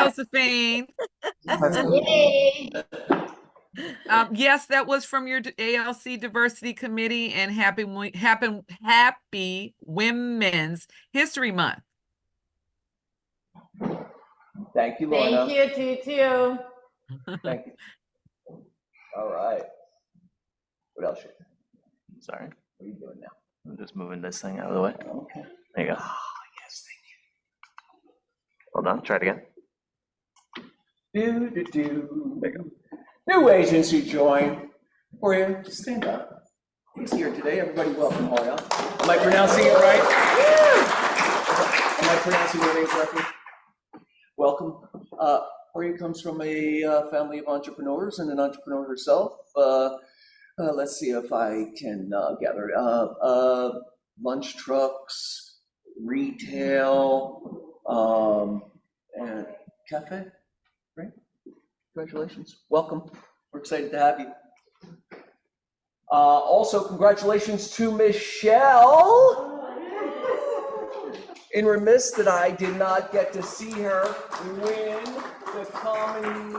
Josephine. Yay. Yes, that was from your ALC Diversity Committee, and happy Women's History Month. Thank you, Lorna. Thank you, too. Thank you. All right. What else? Sorry, What are you doing now? I'm just moving this thing out of the way. Okay. There you go. Oh, yes, thank Hold on, try it again. you. There you go. New agents who join. Horia, just stand up. He's here today. Everybody welcome Horia. Am I pronouncing it right? Am I pronouncing your name correctly? Welcome. Horia comes from a family of entrepreneurs and an entrepreneur herself. Let's see if I can gather. Lunch trucks, retail, and cafe. Right? Congratulations. Welcome. We're excited to have you. Also, congratulations to Michelle. In remiss that I did not get to see her win the Comedy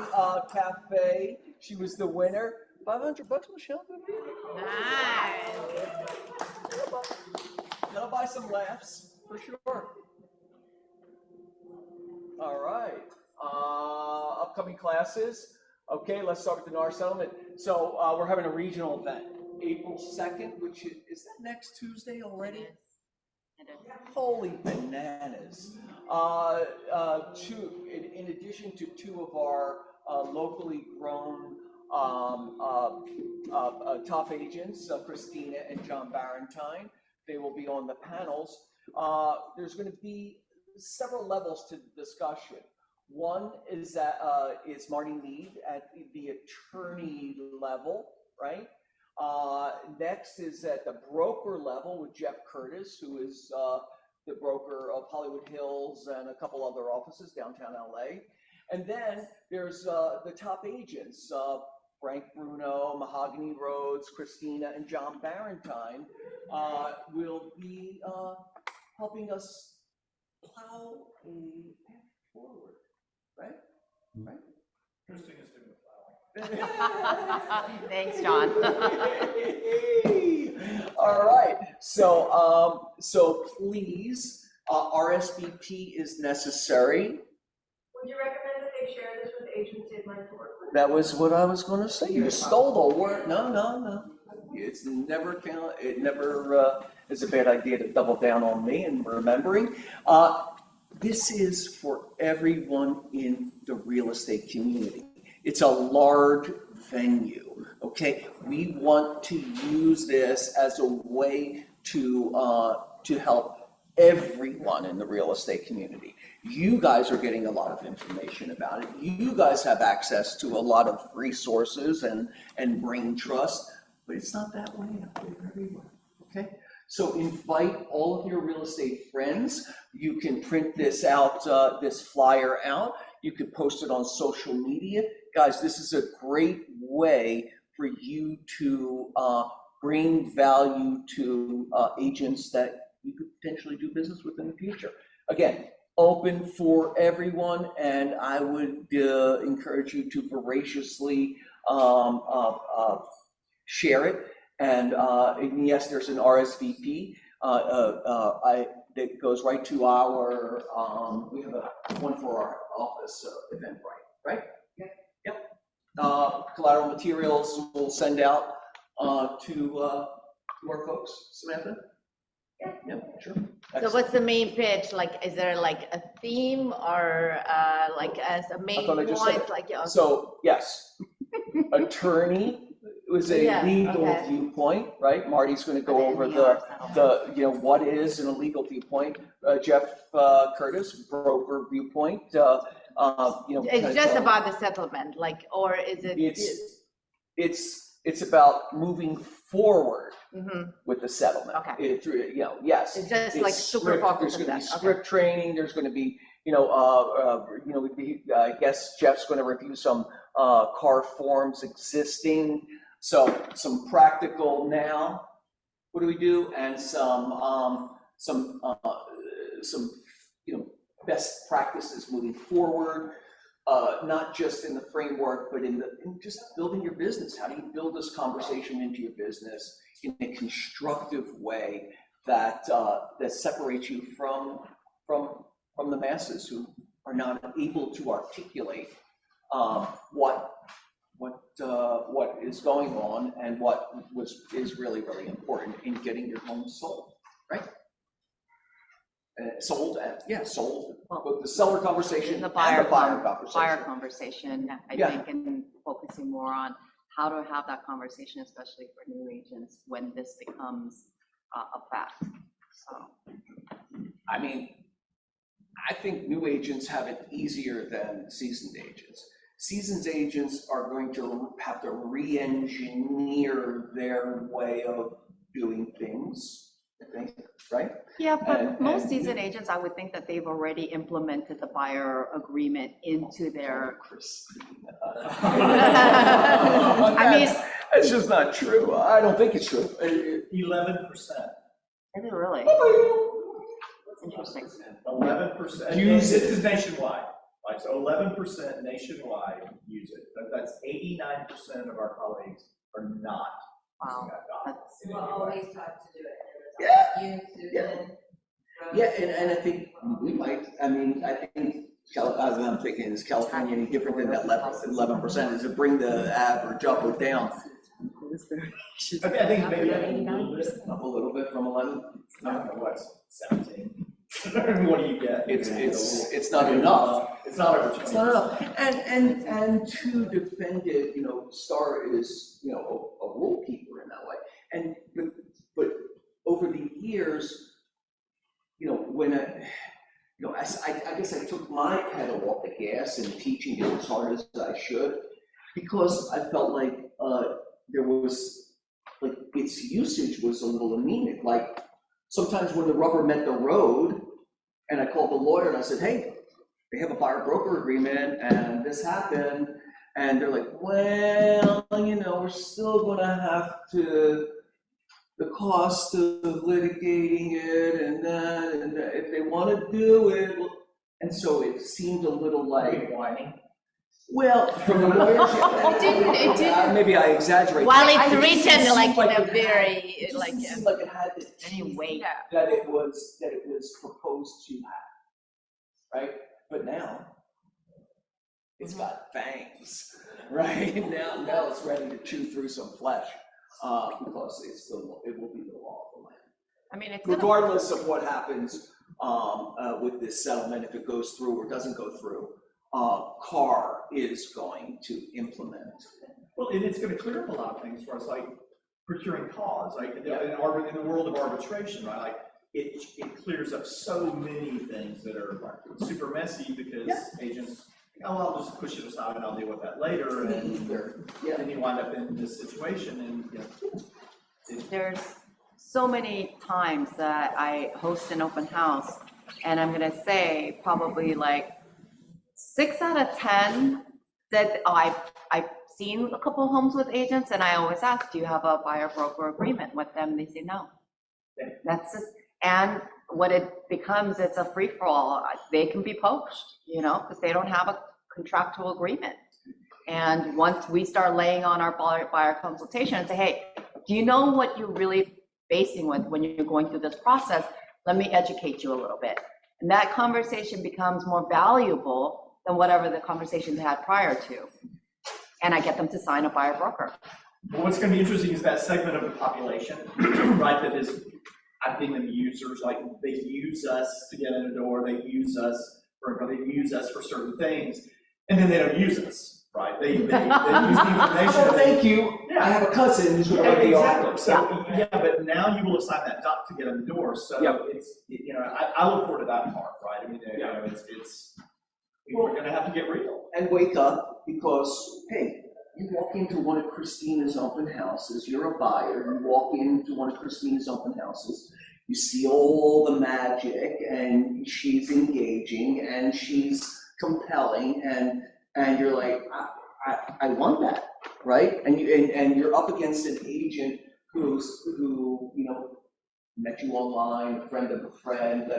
Cafe. She was the winner. $500, Michelle. Nice. That'll buy some laughs for sure. All right. Upcoming classes. Okay, let's start with the NAR settlement. So we're having a regional event, April 2nd, which is that next Tuesday already? Holy bananas. In addition to two of our locally grown top agents, Christina and John Barentine, they will be on the panels. There's going to be several levels to the discussion. One is that is Marty Mead at the attorney level, right? Next is at the broker level with Jeff Curtis, who is the broker of Hollywood Hills and a couple other offices downtown LA. And then there's the top agents, Frank Bruno, Mahogany Rhodes, Christina, and John Barentine will be helping us plow a path forward, right? Right? Christina's doing the plowing. Thanks, John. All right. So please, RSVP is necessary. Would you recommend that they share this with agents they'd like to work with? That was what I was going to say. You stole the word. No. It's never count. It never is a bad idea to double down on me and remembering. This is for everyone in the real estate community. It's a large venue, okay? We want to use this as a way to help everyone in the real estate community. You guys are getting a lot of information about it. You guys have access to a lot of resources and brain trust, but it's not that way out there everywhere, okay? So invite all of your real estate friends. You can print this out, this flyer out. You can post it on social media. Guys, this is a great way for you to bring value to agents that you could potentially do business with in the future. Again, open for everyone, and I would encourage you to voraciously share it. And yes, there's an RSVP that goes right to our, we have one for our office event, right? Yep. Collateral materials we'll send out to our folks. Samantha? Yeah, sure. So what's the main pitch? Like, is there like a theme or like as a main point? Like, yeah, okay. So yes, attorney was a legal viewpoint, right? Marty's going to go over the what is in a legal viewpoint. Jeff Curtis, broker viewpoint. It's just about the settlement, like, or is it? It's about moving forward with the settlement. Okay. Yes. It's just like super focused. There's going to be script training. There's going to be, I guess Jeff's going to review some car forms existing. So some practical now. What do we do? And some best practices moving forward. not just in the framework, but in just building your business. How do you build this conversation into your business in a constructive way that separates you from the masses who are not able to articulate what is going on and what is really, really important in getting your home sold, right? Sold, both the seller conversation and The the buyer conversation. conversation, I Yeah. think, and focusing more on how to have that conversation, especially for new agents, when this becomes a fact, so. I mean, I think new agents have it easier than seasoned agents. Seasoned agents are going to have to re-engineer their way of doing things, I think, right? Yeah, but And- most and- seasoned agents, I would think that they've already implemented the buyer agreement into their. Christina. I mean- That's just not true. I don't think it's true. 11%. Is it really? Interesting. 11%. Use This it. is nationwide. Like, so 11% nationwide use it. That's 89% of our colleagues are not using Wow. that document. That's- in We're any way. always taught to do it. Yeah. You, Yeah. Susan. Yeah, and I think we might, I mean, I think, I'm thinking, is California any different than that 11%? Is it bring the average up or down? I think maybe Up a little bit from 11? I don't know what's 17. What do you get? It's not enough. It's not over 20. It's not enough. And to defend it, Star is, a rule keeper in that way. And, but over the years, when I guess I took my pedal off the gas in teaching it as hard as I should, because I felt like there was, like, its usage was a little anemic. Like, sometimes when the rubber met the road, and I called the lawyer and I said, hey, they have a buyer broker agreement and this happened, and they're like, well, we're still gonna have to, the cost of litigating it and that, if they want to do it. And so it seemed a little like, whining. well, from the lawyers, It didn't. maybe I exaggerate. While it's I just written seemed like in a it had- very, it just like, seemed like it had the Any teeth weight. that it was proposed to have, right? But now, it's got fangs, right? Now it's ready to chew through some flesh, because it will be the law of the land. I mean, it's gonna, Regardless of what happens with this settlement, if it goes through or doesn't go through, CAR is going to implement. Well, and it's gonna clear up a lot of things for us, like procuring cause, like in the world of arbitration, right? Like, it clears up so many things that are super messy because agents, I'll just push it aside and I'll deal with that later, and then you wind up in this situation, and there's so many times that I host an open house, and I'm gonna say probably like 6 out of 10 that I've seen a couple homes with agents, and I always ask, do you have a buyer broker agreement with them? They say no. Yeah. That's just, and what it becomes, it's a free for all. They can be poached, because they don't have a contractual agreement. And once we start laying on our buyer consultation and say, hey, do you know what you're really facing with when you're going through this process? Let me educate you a little bit. And that conversation becomes more valuable than whatever the conversation they had prior to. And I get them to sign a buyer broker. well, what's gonna be interesting is that segment of the population, right, that is, I think, the users, like, they use us to get in the door, they use us for certain things, and then they don't use us, right? They use the information. Oh, thank you. I have a cousin who's gonna be Exactly, so, yeah, but now you will have signed that doc to get in the door, so Yeah. I look forward to that part, right? I mean, we're gonna have to get real. And wake up, because, hey, you walk into one of Christina's open houses, you're a buyer, you walk into one of Christina's open houses, you see all the magic, and she's engaging, and she's compelling, and you're like, I want that, right? And you're up against an agent who met you online, a friend of a friend,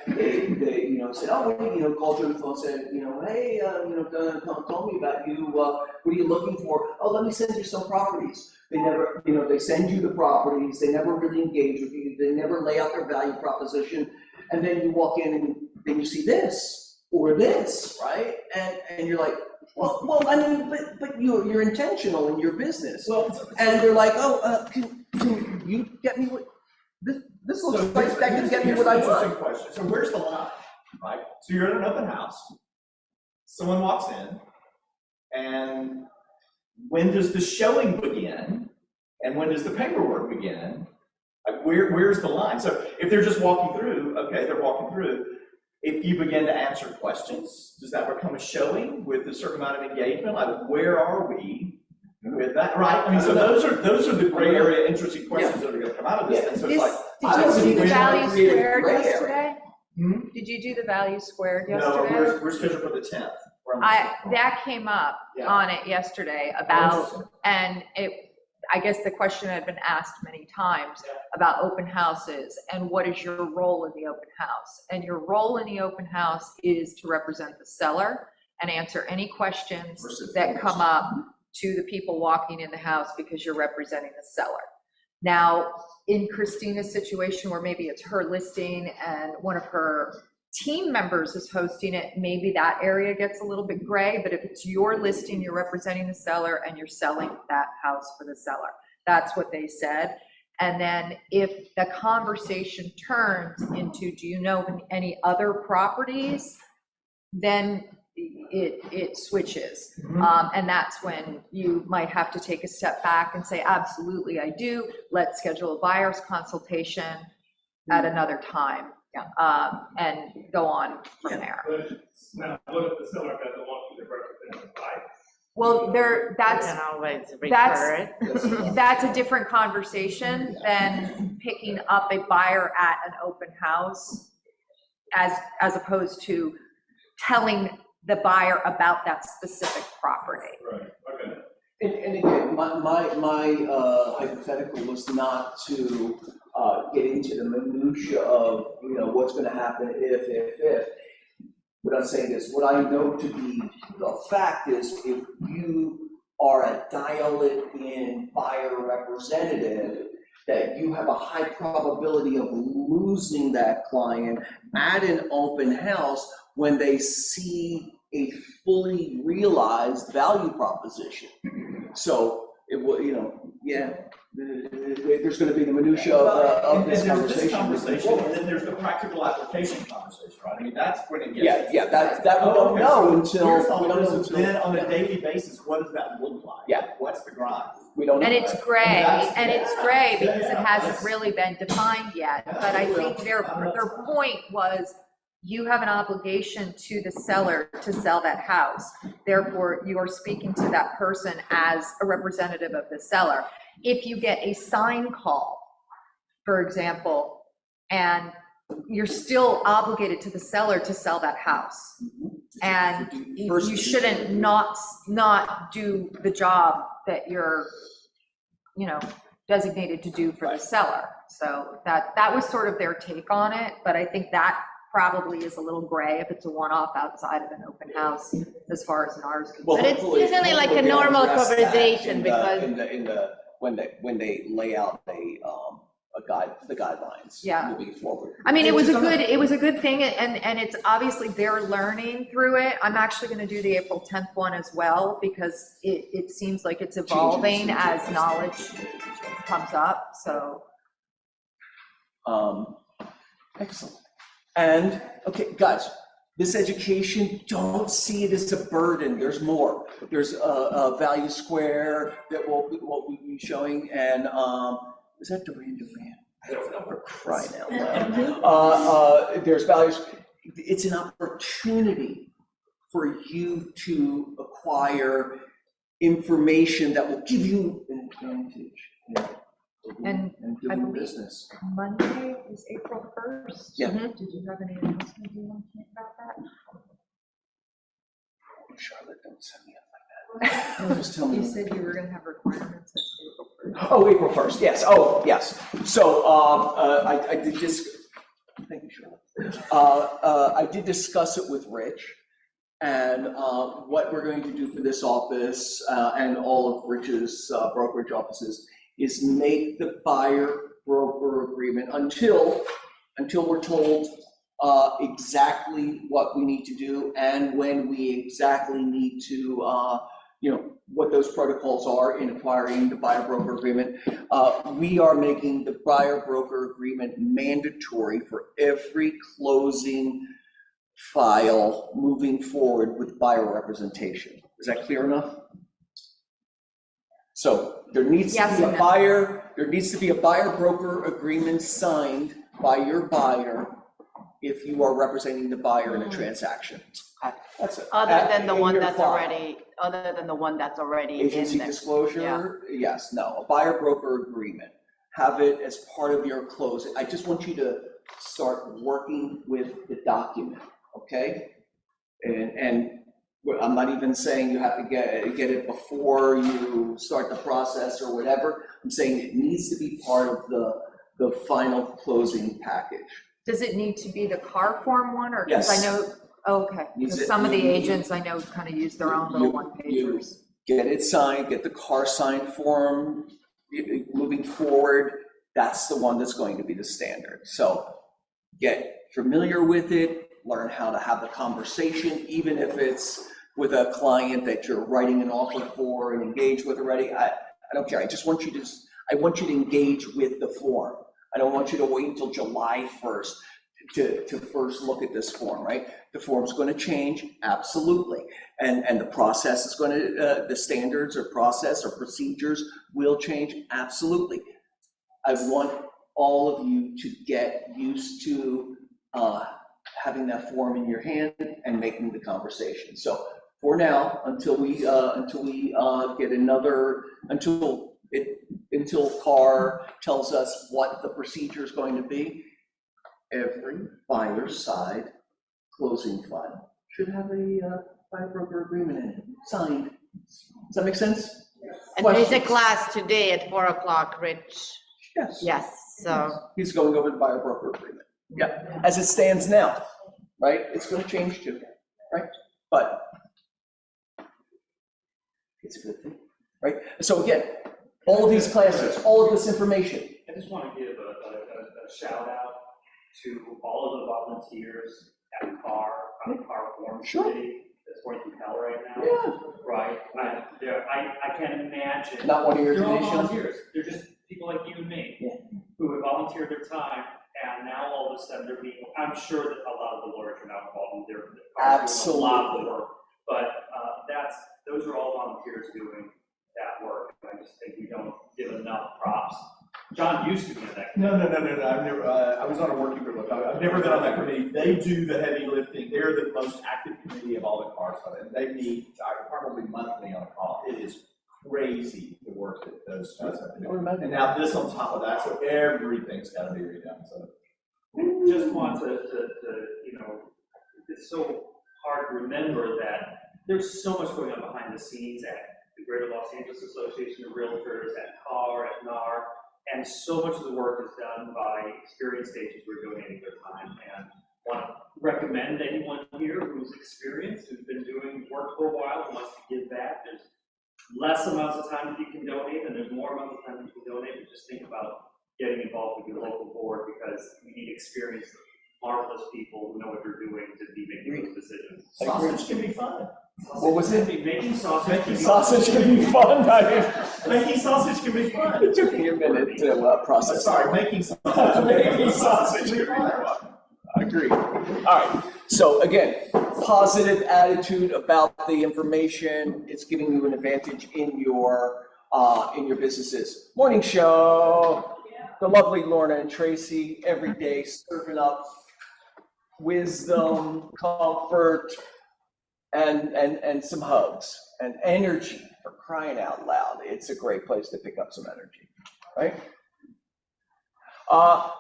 they, you know, said, oh, you know, called you on the phone, said, you know, hey, you know, tell me about you, what are you looking for? Oh, let me send you some properties. They never, you know, they send you the properties, they never really engage with you, they never lay out their value proposition, and then you walk in and then you see this, or this, right? And you're like, well, I mean, but you're intentional in your business. Well, And they're like, oh, can you get me what, this looks like that can get me what I Here's an want. interesting question. So where's the line, right? So you're at an open house, someone walks in, and when does the showing begin? And when does the paperwork begin? Like where's the line? So if they're just walking through, okay, they're walking through. If you begin to answer questions, does that become a showing with a certain amount of engagement? Like where are we with that, right? I mean, so those are the gray area, interesting questions that are gonna come out of this. And so it's like, Did you do the value create a squared gray area. yesterday? Hmm? Did you do the value squared no, yesterday? we're scheduled for the 10th. That came up Yeah. on it yesterday about, and I guess the question had been asked many times about open houses and what is your role in the open house? And your role in the open house is to represent the seller and answer any questions that come up to the people walking in the house because you're representing the seller. Now, in Christina's situation where maybe it's her listing and one of her team members is hosting it, maybe that area gets a little bit gray, but if it's your listing, you're representing the seller and you're selling that house for the seller. That's what they said. And then if the conversation turns into, do you know any other properties? Then it switches. And that's when you might have to take a step back and say, absolutely, I do. Let's schedule a buyer's consultation at another time. And go on from there. Now, what if the seller doesn't want you to represent the buyer? Well, that's always refer it. that's a different conversation than picking up a buyer at an open house as opposed to telling the buyer about that specific property. Right, okay. And again, my hypothetical was not to get into the minutia of, you know, what's gonna happen if. What I'm saying is, what I know to be the fact is, if you are a dial-it-in buyer representative, that you have a high probability of losing that client at an open house when they see a fully realized value proposition. So it will, you know, yeah, there's going to be the minutia of this conversation. And then there's the practical application conversation, right? I mean, that's when it gets. Yeah, that we don't know until. We don't know until. Then on a daily basis, what does that look like? Yeah. What's the grind? We don't know. And it's gray, Yeah. because it hasn't really been defined yet. But I think their point was, you have an obligation to the seller to sell that house. Therefore, you are speaking to that person as a representative of the seller. If you get a sign call, for example, and you're still obligated to the seller to sell that house. And you shouldn't not do the job that you're, you know, designated to do for the seller. So that was sort of their take on it, but I think that probably is a little gray if it's a one-off outside of an open house, as far as ours is Well, concerned. But it's hopefully- usually like a hopefully they'll normal address that conversation in because. when they lay out the guidelines. Yeah. Moving forward. I mean, it was a good thing, and it's obviously they're learning through it. I'm actually gonna do the April 10th one as well, because it seems like it's evolving as knowledge comes up, so. Excellent. And, okay, guys, this education, don't see it as a burden. There's more. There's a value square that we'll be showing, and is that Duran Duran? I don't know, we're crying out loud. There's values. It's an opportunity for you to acquire information that will give you an advantage. And I doing believe- business. Monday is April 1st. Yeah. Did you have any announcement you want to make about that? Charlotte, don't send me up like that. Just tell me. You said you were gonna have requirements as April 1st. Oh, April 1st, yes, oh, yes. So, I did just, thank you, Shirley. I did discuss it with Rich, and what we're going to do for this office and all of Rich's brokerage offices is make the buyer-broker agreement until we're told exactly what we need to do and when we exactly need to, what those protocols are in acquiring the buyer-broker agreement. We are making the buyer-broker agreement mandatory for every closing file moving forward with buyer representation. Is that clear enough? So there needs to Yes be and a no. there needs to be a buyer-broker agreement signed by your buyer if you are representing the buyer in a transaction. Okay. That's it. Other than the In one your that's file. already, other than the one that's already in Agency there. disclosure, yes, no, a buyer-broker agreement. Have it as part of your closing. I just want you to start working with the document, okay? And I'm not even saying you have to get it before you start the process or whatever. I'm saying it needs to be part of the final closing package. Does it need to be the car form one, or, because Yes. I know, okay, Needs because it- some of the you- agents I know kind of use their own little one-pagers. Get it signed, get the car signed form, moving forward, that's the one that's going to be the standard. So get familiar with it, learn how to have the conversation, even if it's with a client that you're writing an offer for and engage with already. I don't care, I want you to engage with the form. I don't want you to wait until July 1st to first look at this form, right? The form's going to change, absolutely. And the process is going to, the standards or process or procedures will change, absolutely. I want all of you to get used to having that form in your hand and making the conversation. So for now, until we get another, until CAR tells us what the procedure is going to be, every buyer's side closing file should have a buyer broker agreement in it, signed. Does that make sense? And there's a Questions? class today at 4:00, Rich. Yes. Yes, so. He's going over the buyer broker agreement. Yeah, as it stands now, right? It's going to change too, right? But it's a good thing, right? So again, all of these classes, all of this information. I just want to give a shout out to all of the volunteers at CAR, on the CAR Form Sure. Committee that's working hell right now. Yeah. Right? I can't imagine. Not one of your They're all traditions? volunteers. They're just people like you and me. Yeah. Who have volunteered their time, and now all of a sudden they're being, I'm sure that a lot of the lawyers are now involved, and they're doing a lot of the work. But those are all volunteers doing that work. I just think we don't give enough props. John used to be on that committee. No. I've never, I was on a working group. I've never been on that committee. They do the heavy lifting. They're the most active committee of all the CAR stuff. And they meet probably monthly on a call. It is crazy the work that those guys have to do. And now this on top of that, so everything's got to be redone. So Just want to, it's so hard to remember that there's so much going on behind the scenes at the Greater Los Angeles Association of Realtors, at CAR, at NAR, and so much of the work is done by experienced agents who are donating their time. And want to recommend anyone here who's experienced, who's been doing work for a while, who wants to give back. There's less amounts of time that you can donate, and there's more amounts of time that you can donate. But just think about getting involved with your local board, because you need experienced, marvelous people who know what they're doing to be making those decisions. sausage can be fun. What was it? Making sausage. Sausage can be fun. Making sausage can be fun. It took me a minute to process. Sorry, making sausage. Making sausage can be fun. I agree. All right. So again, positive attitude about the information. It's giving you an advantage in your businesses. Morning show. The lovely Lorna and Tracy every day serving up wisdom, comfort, and some hugs and energy, for crying out loud. It's a great place to pick up some energy, right?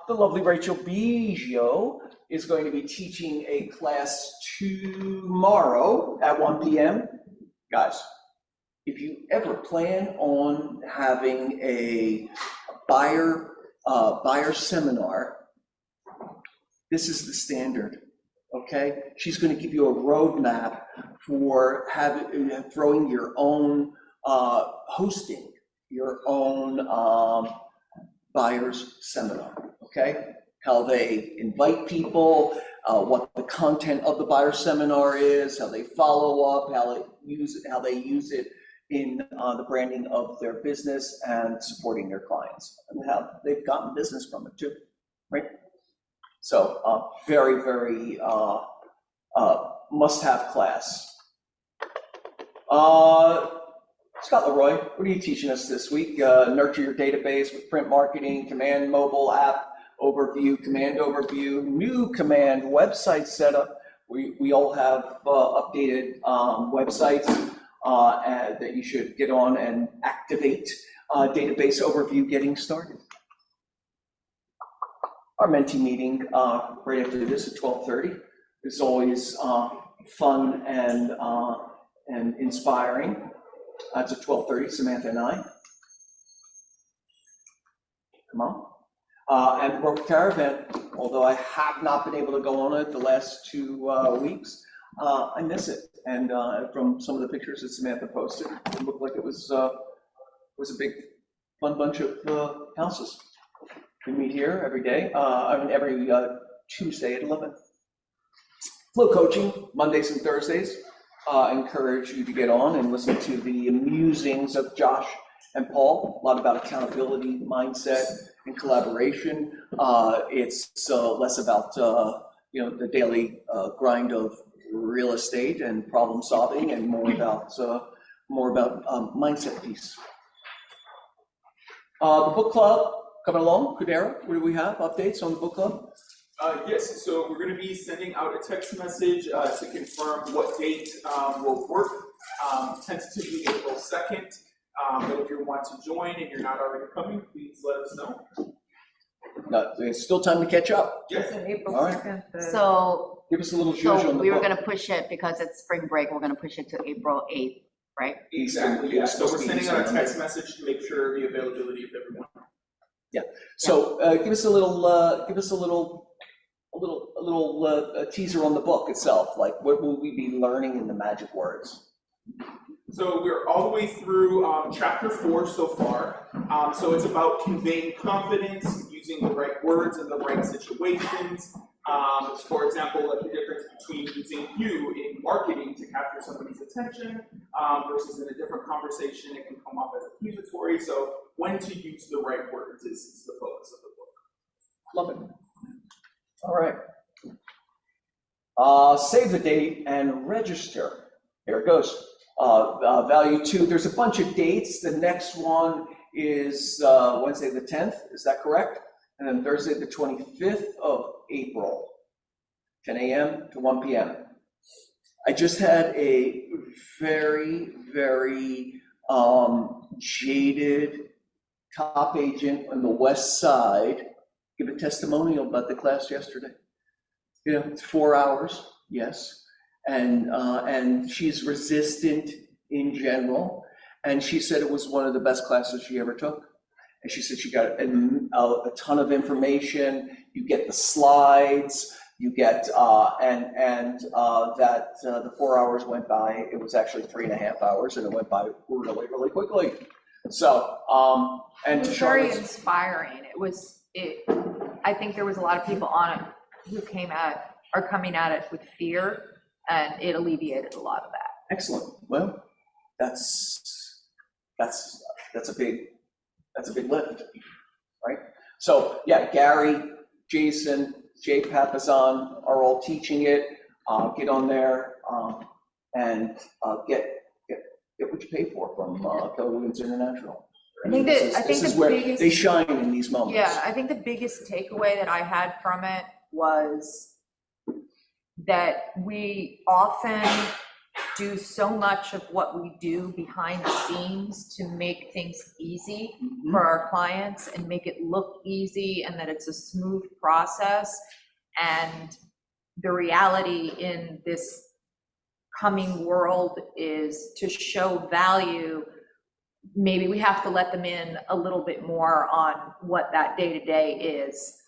The lovely Rachel Biggio is going to be teaching a class tomorrow at 1 p.m. Guys, if you ever plan on having a buyer seminar, this is the standard, okay? She's gonna give you a roadmap for throwing your own, hosting your own buyer's seminar, okay? How they invite people, what the content of the buyer seminar is, how they follow up, how they use it in the branding of their business and supporting their clients, and how they've gotten business from it too, right? So very, very must-have class. Scott Leroy, what are you teaching us this week? Nurture your database with print marketing, command mobile app overview, command overview, new command website setup. We all have updated websites that you should get on and activate. Database overview, getting started. Our mentee meeting right after this at 12:30 is always fun and inspiring. It's at 12:30, Samantha and I. Come on. And the Broker Caravan, although I have not been able to go on it the last 2 weeks, I miss it. And from some of the pictures that Samantha posted, it looked like it was a big, fun bunch of houses. We meet here every day, every Tuesday at 11. Flow coaching, Mondays and Thursdays. Encourage you to get on and listen to the musings of Josh and Paul, a lot about accountability, mindset, and collaboration. It's less about the daily grind of real estate and problem solving, and more about mindset piece. The book club coming along. Kudera, what do we have? Updates on the book club? Yes, so we're going to be sending out a text message to confirm what date will work, tentatively April 2nd. But if you want to join and you're not already coming, please let us know. No, there's still time to catch up. Yes. April All right. 2nd. So, Give us a little zhuzh on the we were book. gonna push it because it's spring break, we're gonna push it to April 8th, right? Exactly, yeah. So we're sending out a Easter. text message to make sure the availability of everyone. So give us a little teaser on the book itself. Like, what will we be learning in the magic words? So we're all the way through chapter 4 so far. So it's about conveying confidence, using the right words in the right situations. For example, like the difference between using you in marketing to capture somebody's attention versus in a different conversation, it can come off as accusatory. So when to use the right words is the focus of the book. Love it. All right. Save the date and register. Here it goes. Value 2, there's a bunch of dates. The next one is Wednesday the 10th, is that correct? And then Thursday the 25th of April, 10 a.m. to 1 p.m. I just had a very, very jaded top agent on the West Side give a testimonial about the class yesterday. You know, it's 4 hours, yes. And she's resistant in general. And she said it was one of the best classes she ever took. And she said she got a ton of information. You get the slides, you get, that the 4 hours went by. It was actually 3.5 hours, and it went by really, really quickly. So, and It was very inspiring. I think there was a lot of people on it who are coming at it with fear, and it alleviated a lot of that. Excellent. Well, that's a big lift, right? So yeah, Gary, Jason, Jay Papazan are all teaching it. Get on there and get what you pay for from Keller Williams International. This is where they shine in these moments. Yeah, I think the biggest takeaway that I had from it was that we often do so much of what we do behind the scenes to make things easy for our clients and make it look easy, and that it's a smooth process. And the reality in this coming world is to show value. Maybe we have to let them in a little bit more on what that day-to-day is,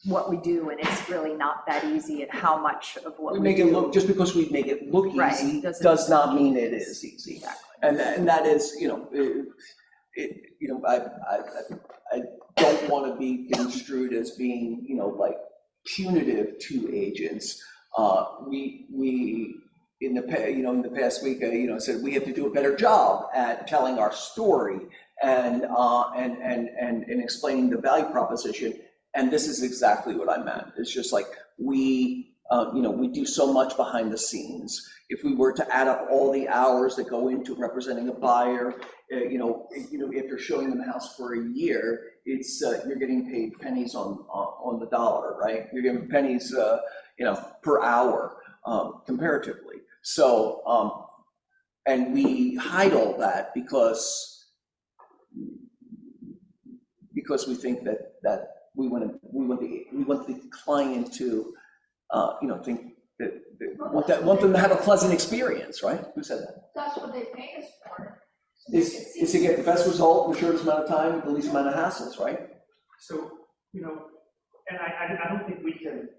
what we do, and it's really not that easy, and how much of what We we make it do. look, just because we make it look Right, easy, doesn't does not mean mean it it is. is easy. Exactly. And that is, I don't want to be construed as being, like punitive to agents. We in the past week, said we have to do a better job at telling our story and explaining the value proposition. And this is exactly what I meant. It's just like we do so much behind the scenes. If we were to add up all the hours that go into representing a buyer, if you're showing them a house for a year, it's you're getting paid pennies on the dollar, right? You're getting pennies, per hour, comparatively. So, and we hide all that because we think that we want the client to, think that want them to have a pleasant experience, right? Who said that? That's what they pay us for. Is to get the best result in the shortest amount of time with the least amount of hassles, right? So, and I don't think we can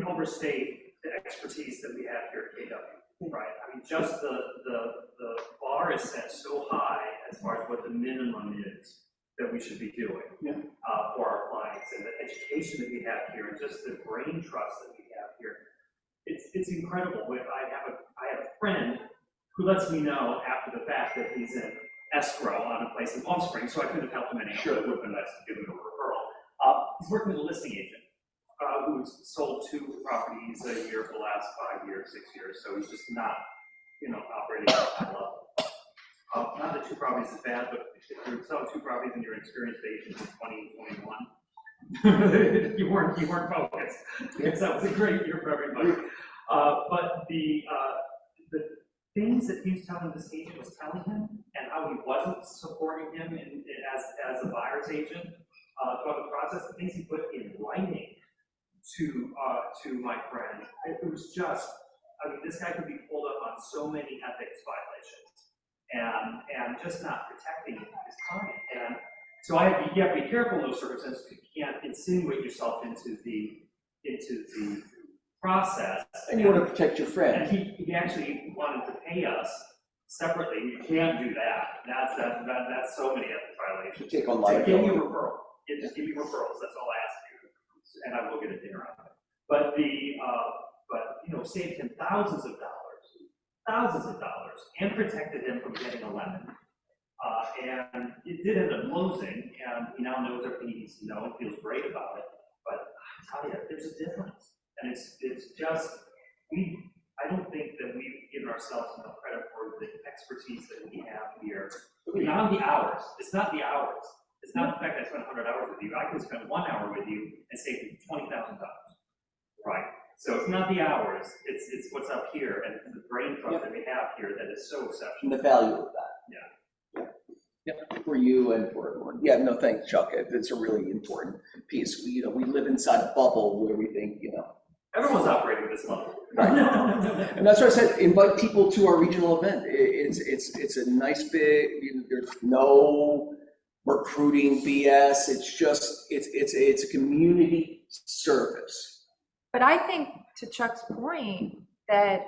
overstate the expertise that we have here at KW, right? I mean, just the bar is set so high as far as what the minimum is that we should be doing for our clients, and the education that we have here, and just the brain trust that we have here. It's incredible. I have a friend who lets me know after the fact that he's in escrow on a place in Palm Springs, so I couldn't have helped him any. Sure, it would have been nice to give him a referral. He's working with a listing agent who's sold 2 properties a year for the last 5 years, 6 years, so he's just not, operating at a high level. Not that 2 properties is bad, but if you're selling 2 properties and you're an experienced agent in 2021, you weren't focused, because that was a great year for everybody. But the things that he was telling this agent was telling him, and how he wasn't supporting him as a buyer's agent throughout the process, the things he put in writing to my friend, it was just, this guy could be pulled up on so many ethics violations, and just not protecting his client. And so you have to be careful in those circumstances. You can't insinuate yourself into the process. And you want to protect your friend. And he actually wanted to pay us separately. You can't do that. That's so many ethics violations. Take on So liability. give me a referral. Just give me referrals. That's all I ask you, and I will get a dinner out of it. But saved him thousands of dollars, and protected him from getting a lemon. And it did end up closing, and he now knows everything he needs to know and feels great about it. But I tell you, there's a difference, and it's just I don't think that we've given ourselves enough credit for the expertise that we have here beyond the hours. It's not the hours. It's not the fact that I spent 100 hours with you. I can spend 1 hour with you and save you $20,000. Right. So it's not the hours, it's what's up here, and the brain trust that we have here that is so exceptional. And the value of that. Yeah, for you and for everyone. Yeah, no, thanks, Chuck. It's a really important piece. We live inside a bubble where we think, Everyone's operating this level. Right. And that's why I said, invite people to our regional event. It's a nice big, there's no recruiting BS. It's just, it's a community service. But I think, to Chuck's point, that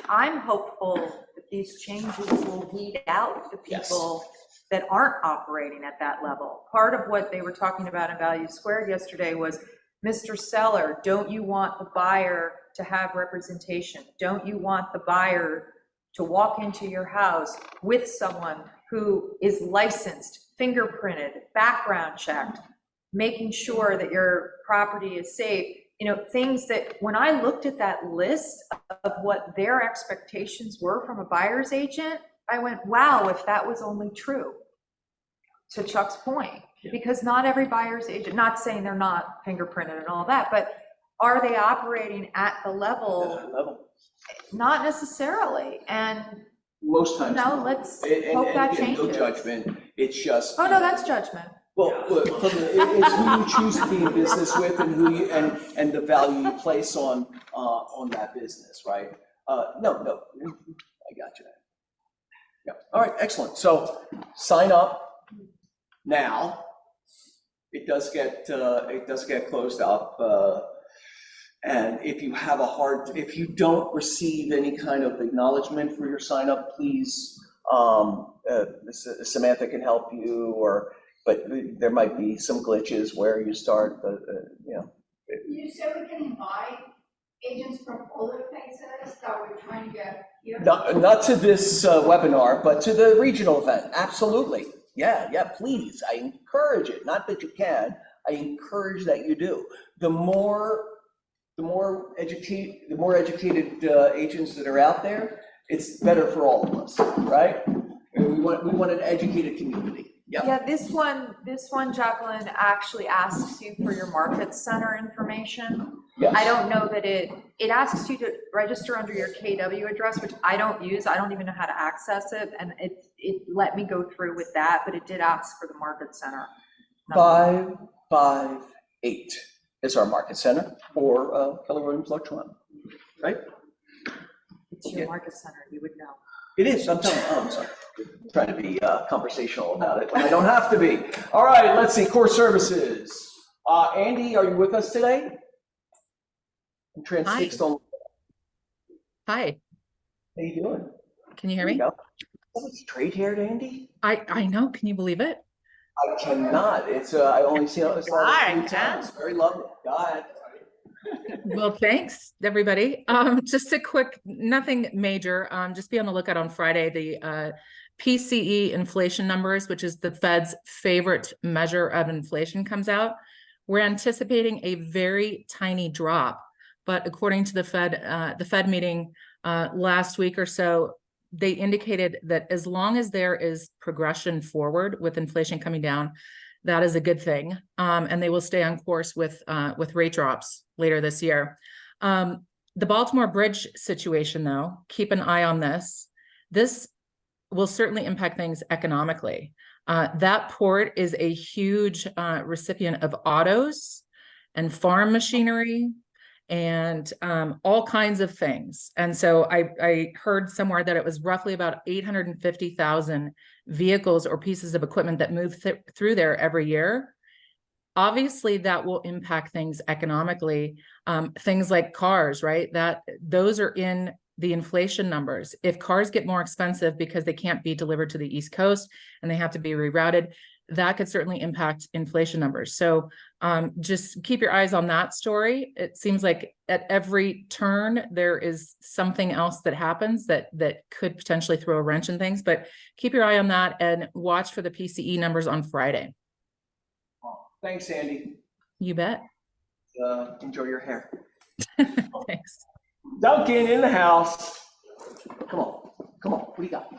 I'm hopeful that these changes will weed out the people that aren't operating at that level. Part of what they were talking about in Value Squared yesterday was, Mr. Seller, don't you want the buyer to have representation? Don't you want the buyer to walk into your house with someone who is licensed, fingerprinted, background checked, making sure that your property is safe? Things that when I looked at that list of what their expectations were from a buyer's agent, I went, wow, if that was only true, to Chuck's point. Because not every buyer's agent, not saying they're not fingerprinted and all that, but are they operating at the level? Not necessarily. And most times. let's hope that again, changes. No judgment. It's just. Oh, no, that's judgment. Well, look, it's who you choose to be in business with and who you, and the value you place on that business, right? No, I got you. Yeah, all right, excellent. So sign up now. It does get closed up. And if you don't receive any kind of acknowledgement for your sign up, please, Samantha can help you, but there might be some glitches where you start, You said we can invite agents from other places that we're trying to get here? Not to this webinar, but to the regional event. Absolutely. Yeah, please. I encourage it. Not that you can. I encourage that you do. The more educated agents that are out there, it's better for all of us, right? We want an educated community. Yeah, this one, Jacqueline, actually asks you for your market center information. Yes. I don't know that it asks you to register under your KW address, which I don't use. I don't even know how to access it. And it let me go through with that, but it did ask for the market center. 558 is our market center, or Keller Williams Larchmont, right? It's your market center, you would know. It is. I'm sorry. I'm trying to be conversational about it. I don't have to be. All right, let's see. Core services. Andy, are you with us today? I'm transfixed on. Hi. How you doing? Can you hear me? Straight-haired Andy? I know. Can you believe it? I cannot. It's I only see it like 3 times. Very lovely. Go ahead. Well, thanks, everybody. Just a quick, nothing major. Just be on the lookout on Friday. The PCE inflation numbers, which is the Fed's favorite measure of inflation, comes out. We're anticipating a very tiny drop, but according to the Fed meeting last week or so, they indicated that as long as there is progression forward with inflation coming down, that is a good thing, and they will stay on course with rate drops later this year. The Baltimore Bridge situation, though, keep an eye on this. This will certainly impact things economically. That port is a huge recipient of autos and farm machinery and all kinds of things. And so I heard somewhere that it was roughly about 850,000 vehicles or pieces of equipment that move through there every year. Obviously, that will impact things economically. Things like cars, right? Those are in the inflation numbers. If cars get more expensive because they can't be delivered to the East Coast and they have to be rerouted, that could certainly impact inflation numbers. So just keep your eyes on that story. It seems like at every turn, there is something else that happens that could potentially throw a wrench in things, but keep your eye on that and watch for the PCE numbers on Friday. Thanks, Andy. You bet. Enjoy your hair. Thanks. Duncan in the house. Come on. What do you got?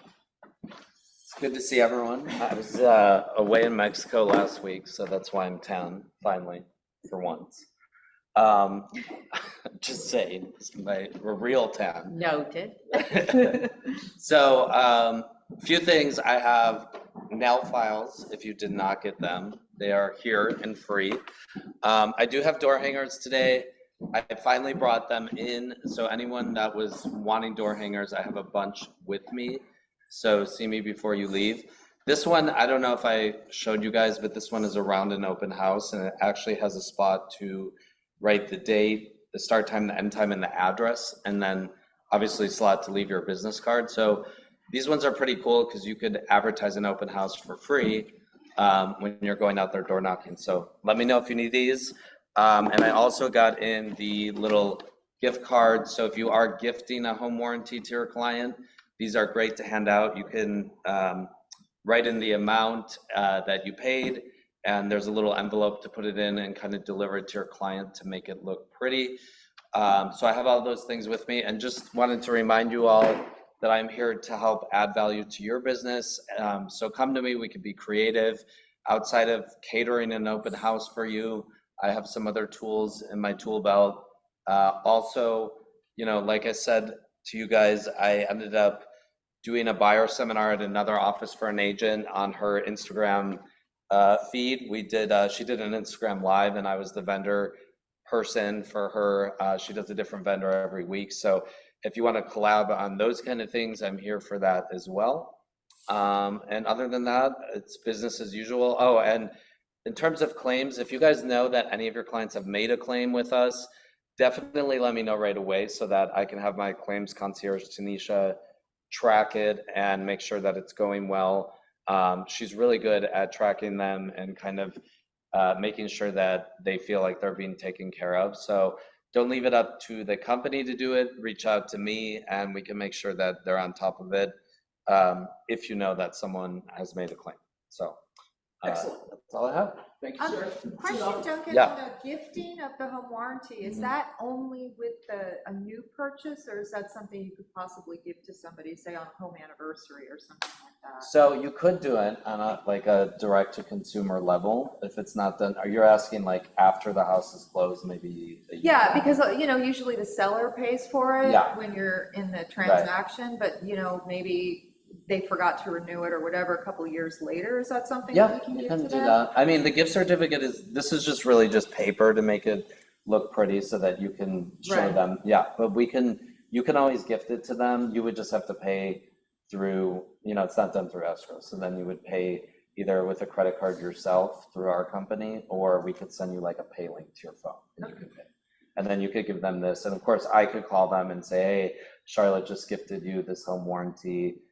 It's good to see everyone. I was away in Mexico last week, so that's why I'm tan, finally, for once. Just saying, it's my real tan. Noted. So, a few things. I have nail files, if you did not get them. They are here and free. I do have door hangers today. I finally brought them in, so anyone that was wanting door hangers, I have a bunch with me. So see me before you leave. This one, I don't know if I showed you guys, but this one is around an open house, and it actually has a spot to write the date, the start time, the end time, and the address, and then obviously slot to leave your business card. So these ones are pretty cool because you could advertise an open house for free when you're going out there door knocking. So let me know if you need these. And I also got in the little gift card. So if you are gifting a home warranty to your client, these are great to hand out. You can write in the amount that you paid, and there's a little envelope to put it in and kind of deliver it to your client to make it look pretty. So I have all those things with me, and just wanted to remind you all that I'm here to help add value to your business. So come to me, we can be creative. Outside of catering an open house for you, I have some other tools in my tool belt. Also, like I said to you guys, I ended up doing a buyer seminar at another office for an agent on her Instagram feed. We did, she did an Instagram live and I was the vendor person for her. She does a different vendor every week. So if you want to collab on those kind of things, I'm here for that as well. And other than that, it's business as usual. Oh, and in terms of claims, if you guys know that any of your clients have made a claim with us, definitely let me know right away so that I can have my claims concierge, Tanisha, track it and make sure that it's going well. She's really good at tracking them and kind of making sure that they feel like they're being taken care of. So don't leave it up to the company to do it. Reach out to me and we can make sure that they're on top of it if you know that someone has made a claim. So Excellent. that's all I have. Thank you, sir. Question, Duncan, Yeah. on the gifting of the home warranty, is that only with a new purchase, or is that something you could possibly give to somebody, say on home anniversary or something like that? So you could do it on a direct to consumer level if it's not done. Are you asking like after the house is closed, maybe a year? Yeah, because, usually the seller pays for it Yeah. when you're in the transaction, but, maybe they forgot to renew it or whatever a couple of years later. Is that something that Yeah, we can you give can to do them? that. I mean, the gift certificate this is just really just paper to make it look pretty so that you can show Right. them. Yeah, but you can always gift it to them. You would just have to pay through, it's not done through escrow. So then you would pay either with a credit card yourself through our company, or we could send you like a pay link to your phone and you could pay. And then you could give them this. And of course I could call them and say, hey, Charlotte just gifted you this home warranty.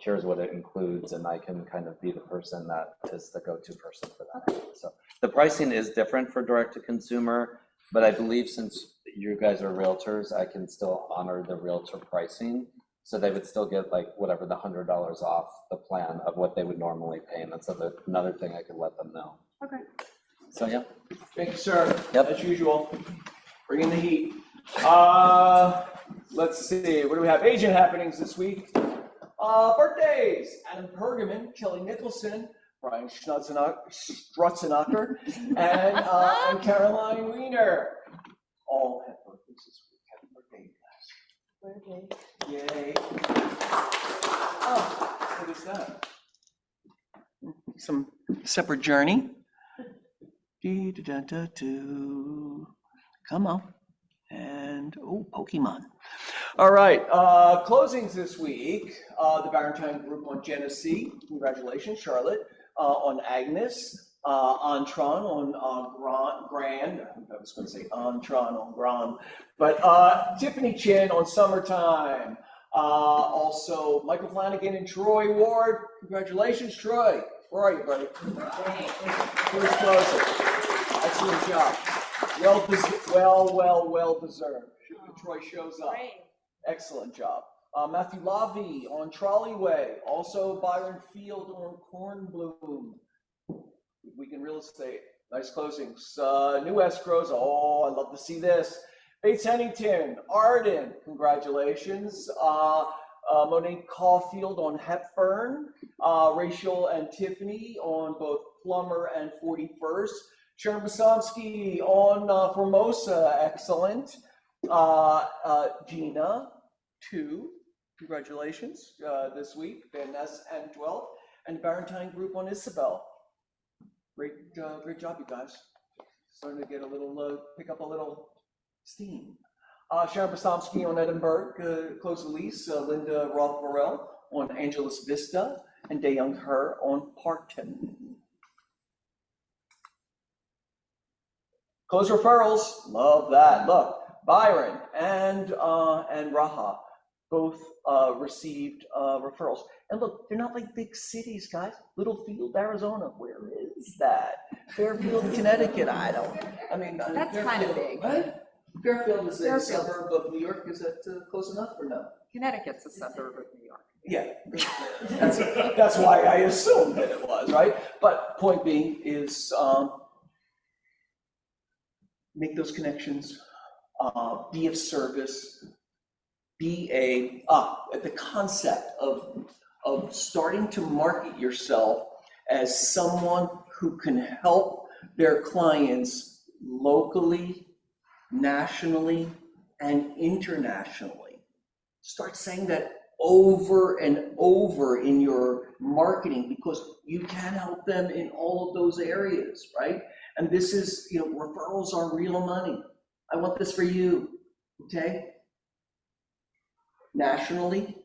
Here's what it includes, and I can kind of be the person that is the go-to person for that. So the pricing is different for direct to consumer, but I believe since you guys are realtors, I can still honor the realtor pricing. So they would still get like whatever the $100 off the plan of what they would normally pay. And that's another thing I could let them know. Okay. So yeah. Thank you, sir. Yep. As usual, bringing the heat. Let's see, what do we have? Agent happenings this week. Birthdays: Adam Pergamon, Kelly Nicholson, Brian Strutzenacher, and Caroline Wiener. All have birthdays this week. Happy birthday, guys. Yay. Oh, what is that? Some separate journey. Come on. And, Pokemon. All right, closings this week. The Barentine Group on Genesee. Congratulations, Charlotte. On Agnes. Antron on Grand. I was going to say Antron on Grand. But Tiffany Chin on Summertime. Also, Michael Flanagan and Troy Ward. Congratulations, Troy. Where are you, buddy? First closing. Excellent job. Well deserved. Troy shows up. Excellent job. Matthew Lavi on Trolleyway. Also Byron Field on Cornbloom. Weekend Real Estate. Nice closings. New escrows. I love to see this. Bates Hennington, Arden. Congratulations. Monique Caulfield on Hepburn. Rachel and Tiffany on both Plummer and 41st. Sharon Basomsky on Formosa, excellent. Gina, 2, congratulations this week. Van Ness and 12, and Barentine Group on Isabel. Great job, you guys. Starting to get a little, pick up a little steam. Sharon Basomsky on Edinburgh, close the lease. Linda Roth-Burrell on Angeles Vista, and Dayoung Her on Parkton. Close referrals, love that. Look, Byron and Raha both received referrals. And look, they're not like big cities, guys. Littlefield, Arizona, where is that? Fairfield, Connecticut, That's kind of big. Right? Fairfield is a suburb of New York. Is that close enough or no? Connecticut's a suburb of New York. Yeah, that's why I assumed that it was, right? But point being is, make those connections, be of service, be the concept of starting to market yourself as someone who can help their clients locally, nationally, and internationally. Start saying that over and over in your marketing, because you can help them in all of those areas, right? And this is, referrals are real money. I want this for you, okay? Nationally,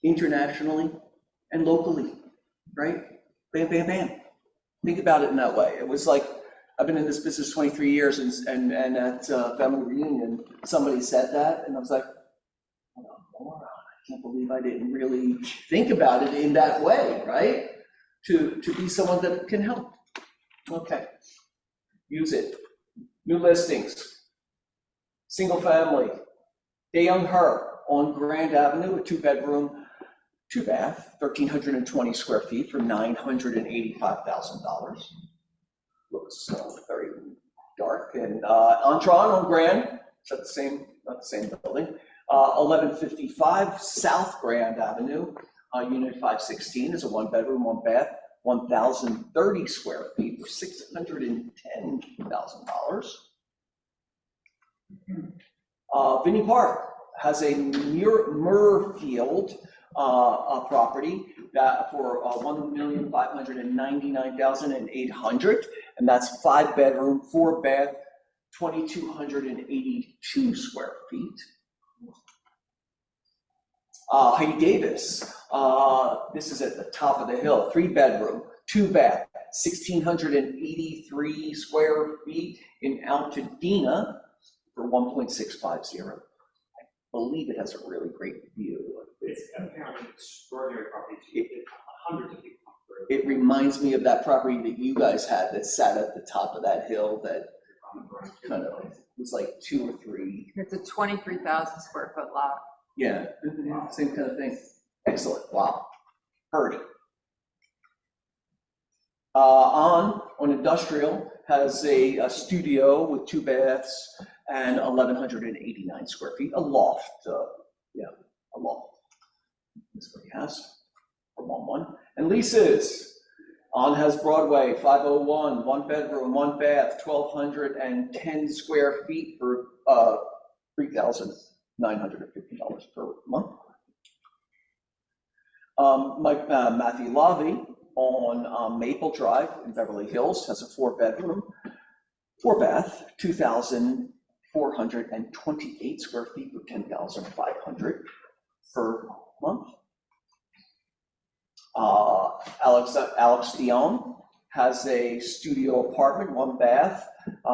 internationally, and locally, right? Bam, bam, bam. Think about it in that way. It was like, I've been in this business 23 years, and at family reunion, somebody said that, and I was like, oh, moron. I can't believe I didn't really think about it in that way, right? To be someone that can help. Okay, use it. New listings, single family, Dayoung Her on Grand Avenue, a 2-bedroom, 2-bath, 1,320 square feet for $985,000. Looks very dark. And Antron on Grand, is that the same, not the same building, 1155 South Grand Avenue, unit 516 is a 1-bedroom, 1-bath, 1,030 square feet for $610,000. Vinnie Park has a Murfield property that for $1,599,800, and that's 5-bedroom, 4-bath, 2,282 square feet. Heidi Davis, this is at the top of the hill, 3-bedroom, 2-bath, 1,683 square feet in Altadena for 1.650. I believe it has a really great view. It's apparently an extraordinary property. Hundreds of people come through. It reminds me of that property that you guys had that sat at the top of that hill that kind of was like 2 or 3. It's a 23,000 square foot lot. Yeah, same kind of thing. Excellent. Wow. Heard. On industrial has a studio with 2 baths and 1,189 square feet. A loft. A loft. That's what he has for 1-1. And leases. On has Broadway, 501, 1-bedroom, 1-bath, 1,210 square feet for $3,950 per month. Matthew Lavie on Maple Drive in Beverly Hills has a 4-bedroom, 4-bath, 2,428 square feet for $10,500 per month. Alex Dion has a studio apartment, 1-bath,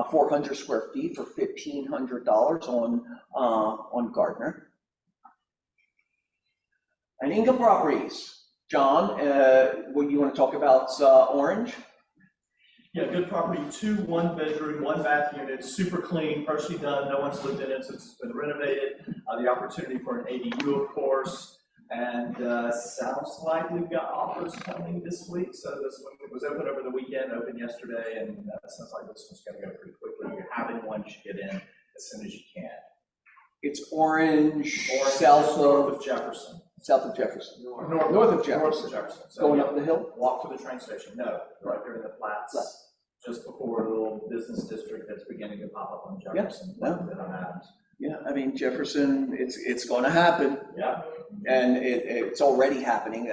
400 square feet for $1,500 on Gardner. And income properties. John, what you want to talk about Orange? Yeah, good property, 2 1-bedroom, 1-bath units, super clean, partially done, no one's lived in it since it's been renovated. The opportunity for an ADU, of course. And sounds like we've got offers coming this week. So this one, it was open over the weekend, opened yesterday, and sounds like this one's going to go pretty quickly. If you're having one, you should get in as soon as you can. It's Orange, north of Jefferson. South of Jefferson. North of Jefferson. So going up the hill? Walk to the train station. No, right there in the flats, just before the little business district that's beginning to pop up on Jefferson. Yeah, I mean, Jefferson, it's going to happen. Yeah. And it's already happening.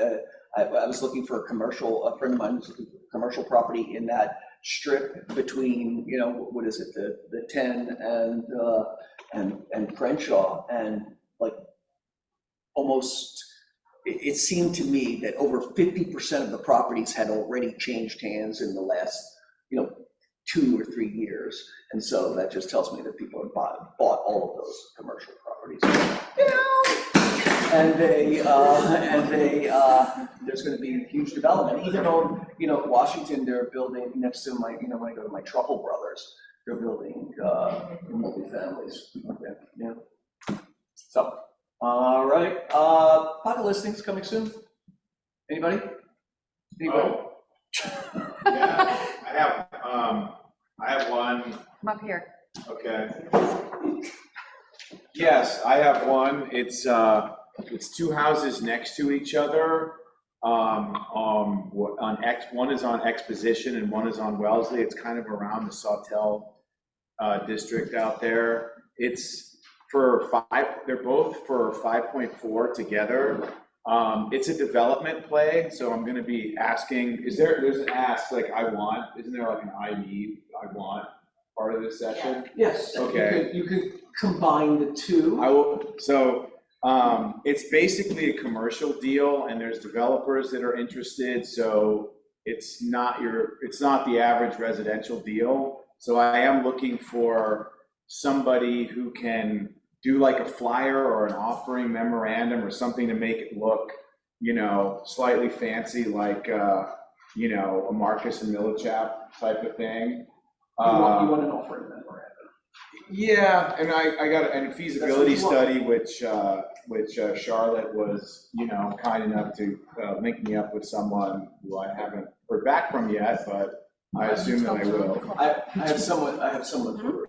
I was looking for a friend of mine was looking for commercial property in that strip between, what is it, the 10 and Crenshaw, and like almost, it seemed to me that over 50% of the properties had already changed hands in the last, 2 or 3 years. And so that just tells me that people have bought all of those commercial properties. And there's going to be huge development. Even on, Washington, they're building next to my, when I go to my Truffle Brothers, they're building multi-families. Yeah. So, all right. Pilot listings coming soon. Anybody? Yeah, I have one. Come up here. Okay. Yes, I have one. It's 2 houses next to each other. One is on Exposition and one is on Wellesley. It's kind of around the Sawtell district out there. It's they're both for 5.4 together. It's a development play, so I'm gonna be asking, there's an ask, like I want, isn't there like an I need, I want part of this session? Yes. Okay. You could combine the two. I will, so, it's basically a commercial deal and there's developers that are interested, so it's not the average residential deal. So I am looking for somebody who can do like a flyer or an offering memorandum or something to make it look, slightly fancy, like, a Marcus and Millichap type of thing. You want an offering memorandum? Yeah, and I got a feasibility study, which Charlotte was, kind enough to link me up with someone who I haven't heard back from yet, but I assume that I will. I have someone for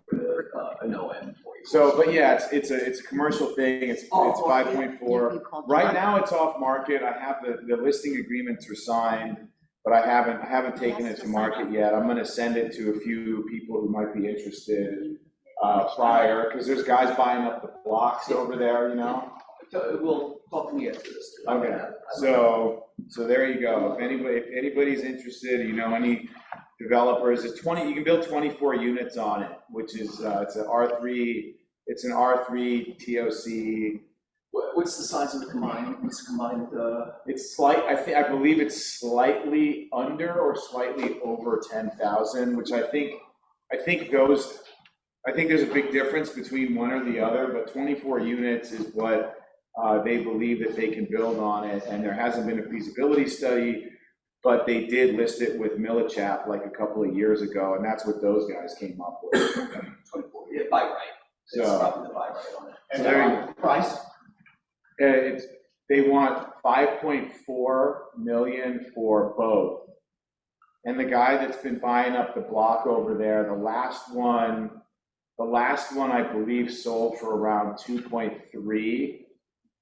an OM for you. So, but yeah, it's a commercial thing. It's 5.4. Right now, it's off market. I have the listing agreements are signed, but I haven't taken it to market yet. I'm going to send it to a few people who might be interested prior, because there's guys buying up the blocks over there, We'll talk to me after this. Okay, so there you go. If anybody's interested, any developers, you can build 24 units on it, which is it's an R3 TOC. What's the size of the combined? It's I believe it's slightly under or slightly over 10,000, which I think there's a big difference between one or the other, but 24 units is what they believe that they can build on it, and there hasn't been a feasibility study, but they did list it with Millichap like a couple of years ago, and that's what those guys came up with. 24, yeah, buy right. It's probably the buy right on it. And their price? They want 5.4 million for both. And the guy that's been buying up the block over there, the last one I believe sold for around 2.3.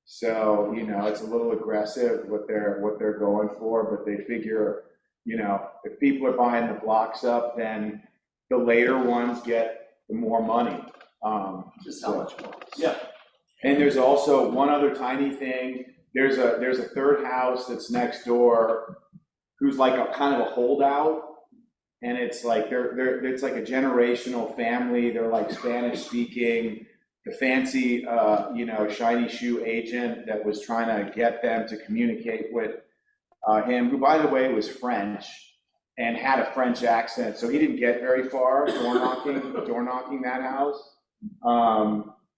So, it's a little aggressive what they're going for, but they figure, if people are buying the blocks up, then the later ones get the more money. Just how much more? Yeah. And there's also one other tiny thing. There's a third house that's next door who's like a kind of a holdout. And it's like it's like a generational family. They're like Spanish speaking. The fancy, shiny shoe agent that was trying to get them to communicate with him, who by the way was French and had a French accent, so he didn't get very far door knocking that house.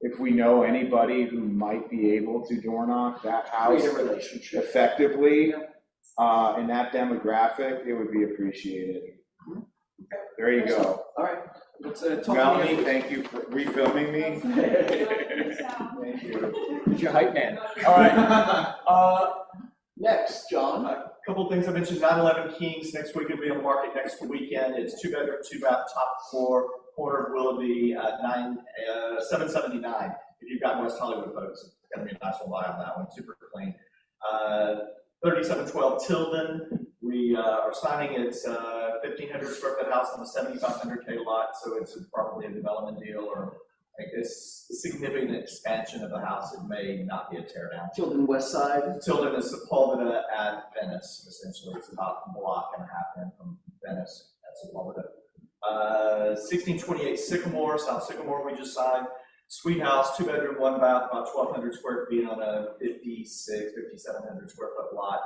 If we know anybody who might be able to door knock that house effectively in that demographic, it would be appreciated. There you go. All right. Let's talk. Melanie, thank you for refilming me. Thank you. You're your hype man. All right. Next, John. A couple of things I mentioned. 911 Kings next week will be on the market next weekend. It's 2-bedroom, 2-bath, top floor, corner of Willoughby, 779. If you've got West Hollywood folks, it's gonna be a nice one buy on that one. Super clean. 3712 Tilden. We are signing its 1,500 square foot house on the 7,500K lot, so it's probably a development deal or I guess significant expansion of the house. It may not be a tear down. Tilden West Side. Tilden is Sepulveda at Venice, essentially. It's about a block and a half in from Venice at Sepulveda. 1628 Sycamore, South Sycamore, we just signed. Sweet house, 2-bedroom, 1-bath, about 1,200 square feet on a 5,700 square foot lot.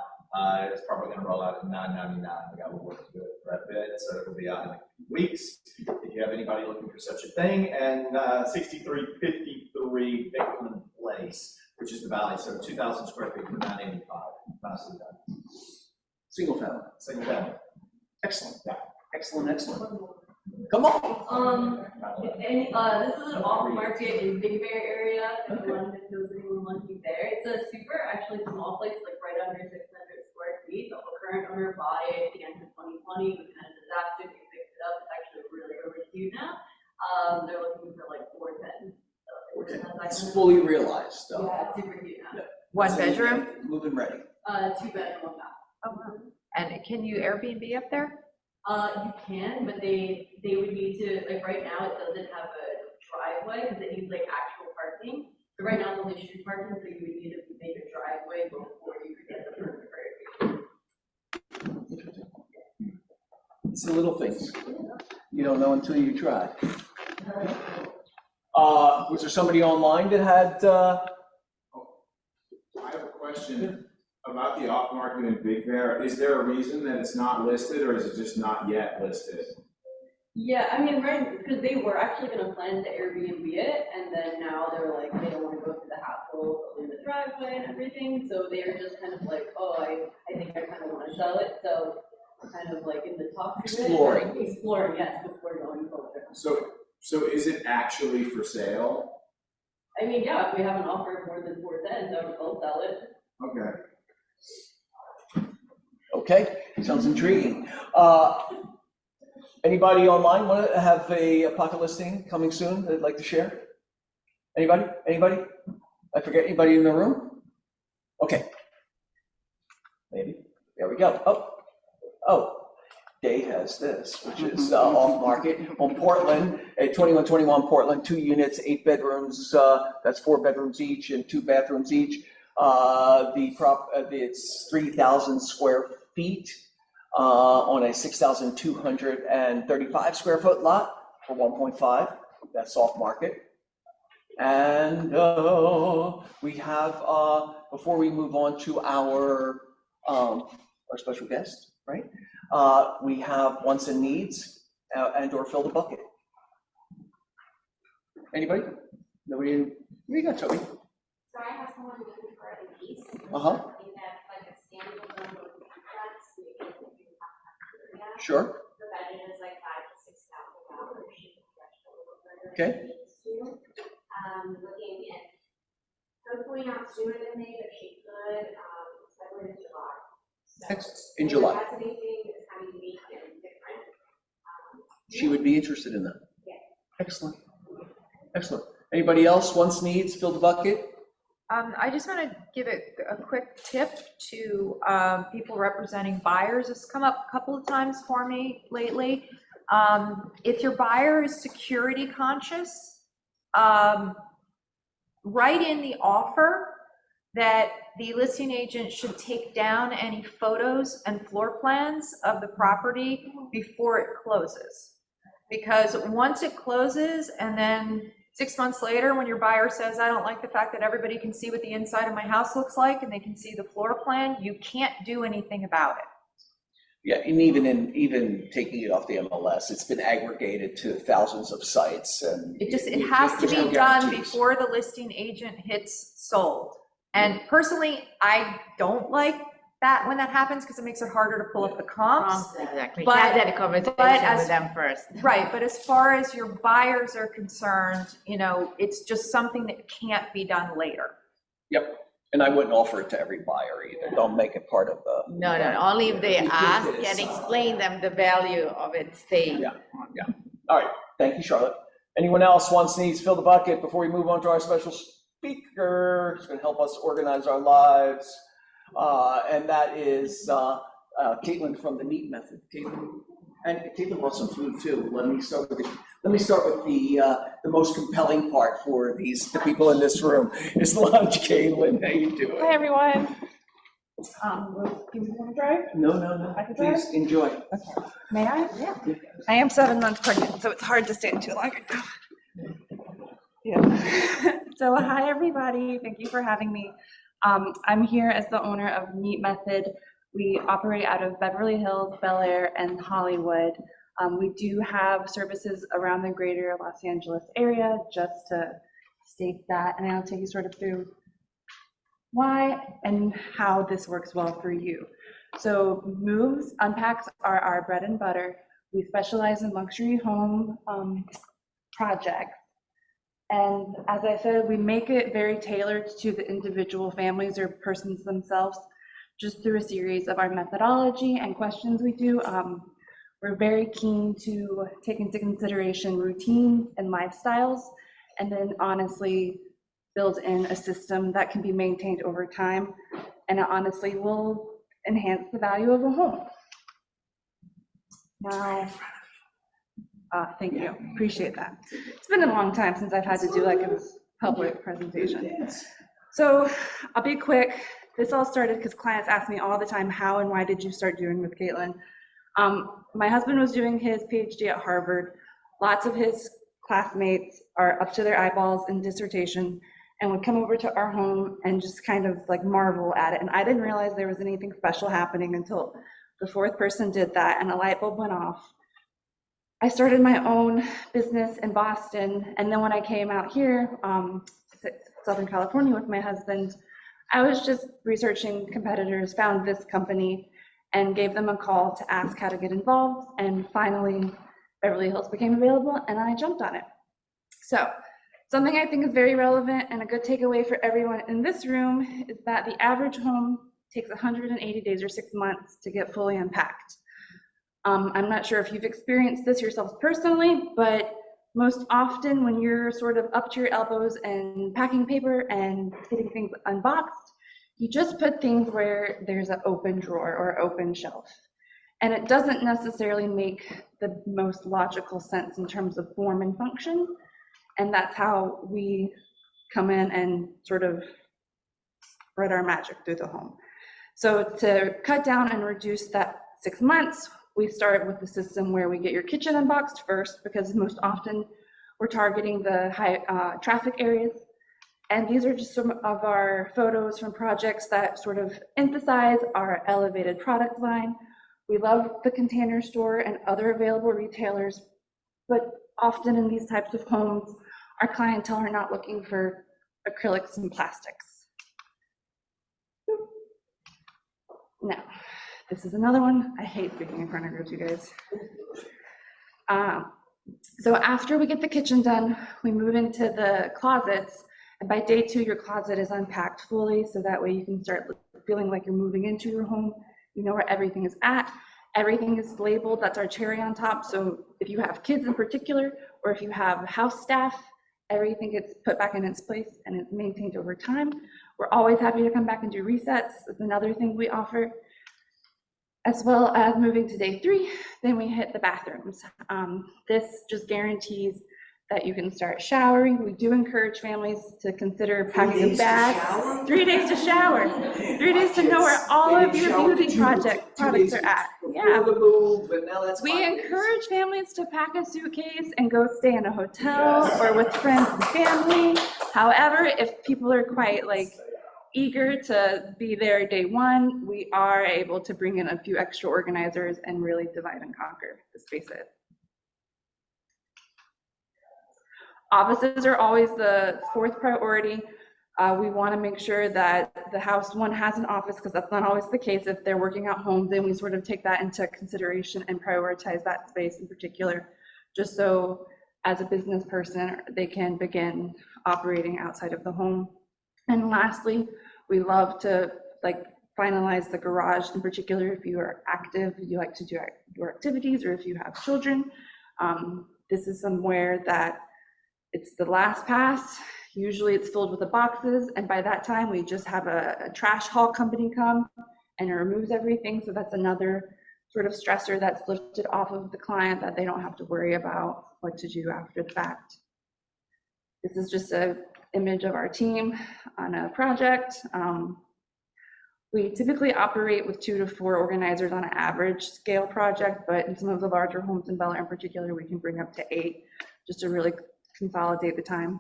It's probably going to roll out at $999. We got work to do it for a bit, so it'll be out in a few weeks. If you have anybody looking for such a thing, and 6353 Bickland Place, which is the Valley, so 2,000 square feet for $985. Nicely done. Single family. Single family. Excellent. Excellent. Come on. If any, this is an off market in Big Bear area. If there's anyone looking there, it's a super actually small place, like right under 600 square feet. The current owner bought it at the end of 2020. It was kind of disaster. We fixed it up. It's actually really, really cute now. They're looking for like 410. So it's fully realized though. Yeah, super cute now. Yeah. One bedroom? Move-in ready. 2-bedroom, 1-bath. And can you Airbnb up there? You can, but they would need to, like right now it doesn't have a driveway because it needs like actual parking parking. So right now, it's only street parking, so you would need to make a driveway before you could get the permit for it. It's the little things. You don't know until you try. Was there somebody online that had, I have a question about the off-market in Big Bear. Is there a reason that it's not listed, or is it just not yet listed? Yeah, I mean, right, because they were actually gonna plan to Airbnb it, and then now they're like, they don't wanna go through the hassle of building the driveway and everything, so they're just kind of like, oh, I think I kind of wanna sell it, so kind of like in the talks of it. Exploring, yes, before going forward. So is it actually for sale? I mean, yeah, if we have an offer of more than 410, I'll sell it. okay, sounds intriguing. Anybody online want to have a pocket listing coming soon that'd like to share? Anybody? Anybody? I forget anybody in the room? Okay. Maybe. There we go. Oh. Dave has this, which is off market on Portland, at 2121 Portland, 2 units, 8 bedrooms. That's 4 bedrooms each and 2 bathrooms each. It's 3,000 square feet on a 6,235 square foot lot for 1.5. That's off market. And we have, before we move on to our special guest, right? We have wants and needs and or fill the bucket. Anybody? Nobody? You got Toby. So I have someone looking for a lease. Uh-huh. Something that's like a standalone complex, maybe in the cafeteria. Sure. The budget is like $5,000 to $6,000. She can stretch a little further. Okay. if she needs to. Looking at, hopefully not sooner than May, but she could, February to July. In July. If that's anything that's kind of unique and different. She would be interested in that. Yeah. Excellent. Excellent. Anybody else wants, needs, fill the bucket? I just want to give a quick tip to people representing buyers. It's come up a couple of times for me lately. If your buyer is security conscious, write in the offer that the listing agent should take down any photos and floor plans of the property before it closes. Because once it closes and then 6 months later, when your buyer says, I don't like the fact that everybody can see what the inside of my house looks like and they can see the floor plan, you can't do anything about it. Yeah, and even taking it off the MLS, it's been aggregated to thousands of sites, and It has to there's no be done guarantees. before the listing agent hits sold. And personally, I don't like that when that happens because it makes it harder to pull up the comps. Exactly. But- Have that conversation as- with them first. Right, but as far as your buyers are concerned, it's just something that can't be done later. Yep, and I wouldn't offer it to every buyer either. Don't make it part of the. No, only if they We think ask that it's, and explain them the value of it staying. Yeah. All right, thank you, Charlotte. Anyone else wants, needs, fill the bucket before we move on to our special speaker who's going to help us organize our lives. And that is Caitlin from the NEAT method. Caitlin brought some food too. Let me start with the most compelling part for the people in this room. It's lunch, Caitlin. How you doing? Hi, everyone. Do you want to drive? No. I can drive? Please enjoy. May I? Yeah. I am 7 months pregnant, so it's hard to stand too long. Yeah. So hi, everybody. Thank you for having me. I'm here as the owner of NEAT Method. We operate out of Beverly Hills, Bel Air, and Hollywood. We do have services around the greater Los Angeles area, just to state that, and I'll take you sort of through why and how this works well for you. So moves, unpacks are our bread and butter. We specialize in luxury home projects. And as I said, we make it very tailored to the individual families or persons themselves, just through a series of our methodology and questions we do. We're very keen to take into consideration routines and lifestyles, and then honestly build in a system that can be maintained over time, and it honestly will enhance the value of a home. Now, thank you, appreciate that. It's been a long time since I've had to do like a public presentation. So I'll be quick. This all started because clients ask me all the time, how and why did you start doing with Caitlin? My husband was doing his PhD at Harvard. Lots of his classmates are up to their eyeballs in dissertation and would come over to our home and just kind of like marvel at it. And I didn't realize there was anything special happening until the fourth person did that and a light bulb went off. I started my own business in Boston. And then when I came out here, Southern California with my husband, I was just researching competitors, found this company and gave them a call to ask how to get involved. And finally, Beverly Hills became available and I jumped on it. So something I think is very relevant and a good takeaway for everyone in this room is that the average home takes 180 days or 6 months to get fully unpacked. I'm not sure if you've experienced this yourselves personally, but most often when you're sort of up to your elbows and packing paper and getting things unboxed, you just put things where there's an open drawer or open shelf. And it doesn't necessarily make the most logical sense in terms of form and function. And that's how we come in and sort of spread our magic through the home. So to cut down and reduce that 6 months, we start with the system where we get your kitchen unboxed first, because most often we're targeting the high traffic areas. And these are just some of our photos from projects that sort of emphasize our elevated product line. We love the Container Store and other available retailers, but often in these types of homes, our clientele are not looking for acrylics and plastics. Now, this is another one. I hate speaking in front of groups, you guys. So after we get the kitchen done, we move into the closets. And by day 2, your closet is unpacked fully, so that way you can start feeling like you're moving into your home. You know where everything is at. Everything is labeled. That's our cherry on top. So if you have kids in particular, or if you have house staff, everything gets put back in its place and it's maintained over time. We're always happy to come back and do resets. That's another thing we offer. As well as moving to day 3, then we hit the bathrooms. This just guarantees that you can start showering. We do encourage families to consider packing a bag. 3 days to shower. 3 days to know where all of your beauty products are at. Yeah. We encourage families to pack a suitcase and go stay in a hotel or with friends and family. However, if people are quite like eager to be there day 1, we are able to bring in a few extra organizers and really divide and conquer the spaces. Offices are always the 4th priority. We want to make sure that the house one has an office, because that's not always the case. If they're working at home, then we sort of take that into consideration and prioritize that space in particular, just so as a business person, they can begin operating outside of the home. And lastly, we love to finalize the garage in particular. If you are active, you like to do your activities, or if you have children, this is somewhere that it's the last pass. Usually it's filled with the boxes, and by that time we just have a trash haul company come and it removes everything. So that's another sort of stressor that's lifted off of the client, that they don't have to worry about what to do after the fact. This is just an image of our team on a project. We typically operate with 2 to 4 organizers on an average scale project, but in some of the larger homes in Bel Air in particular, we can bring up to 8 just to really consolidate the time.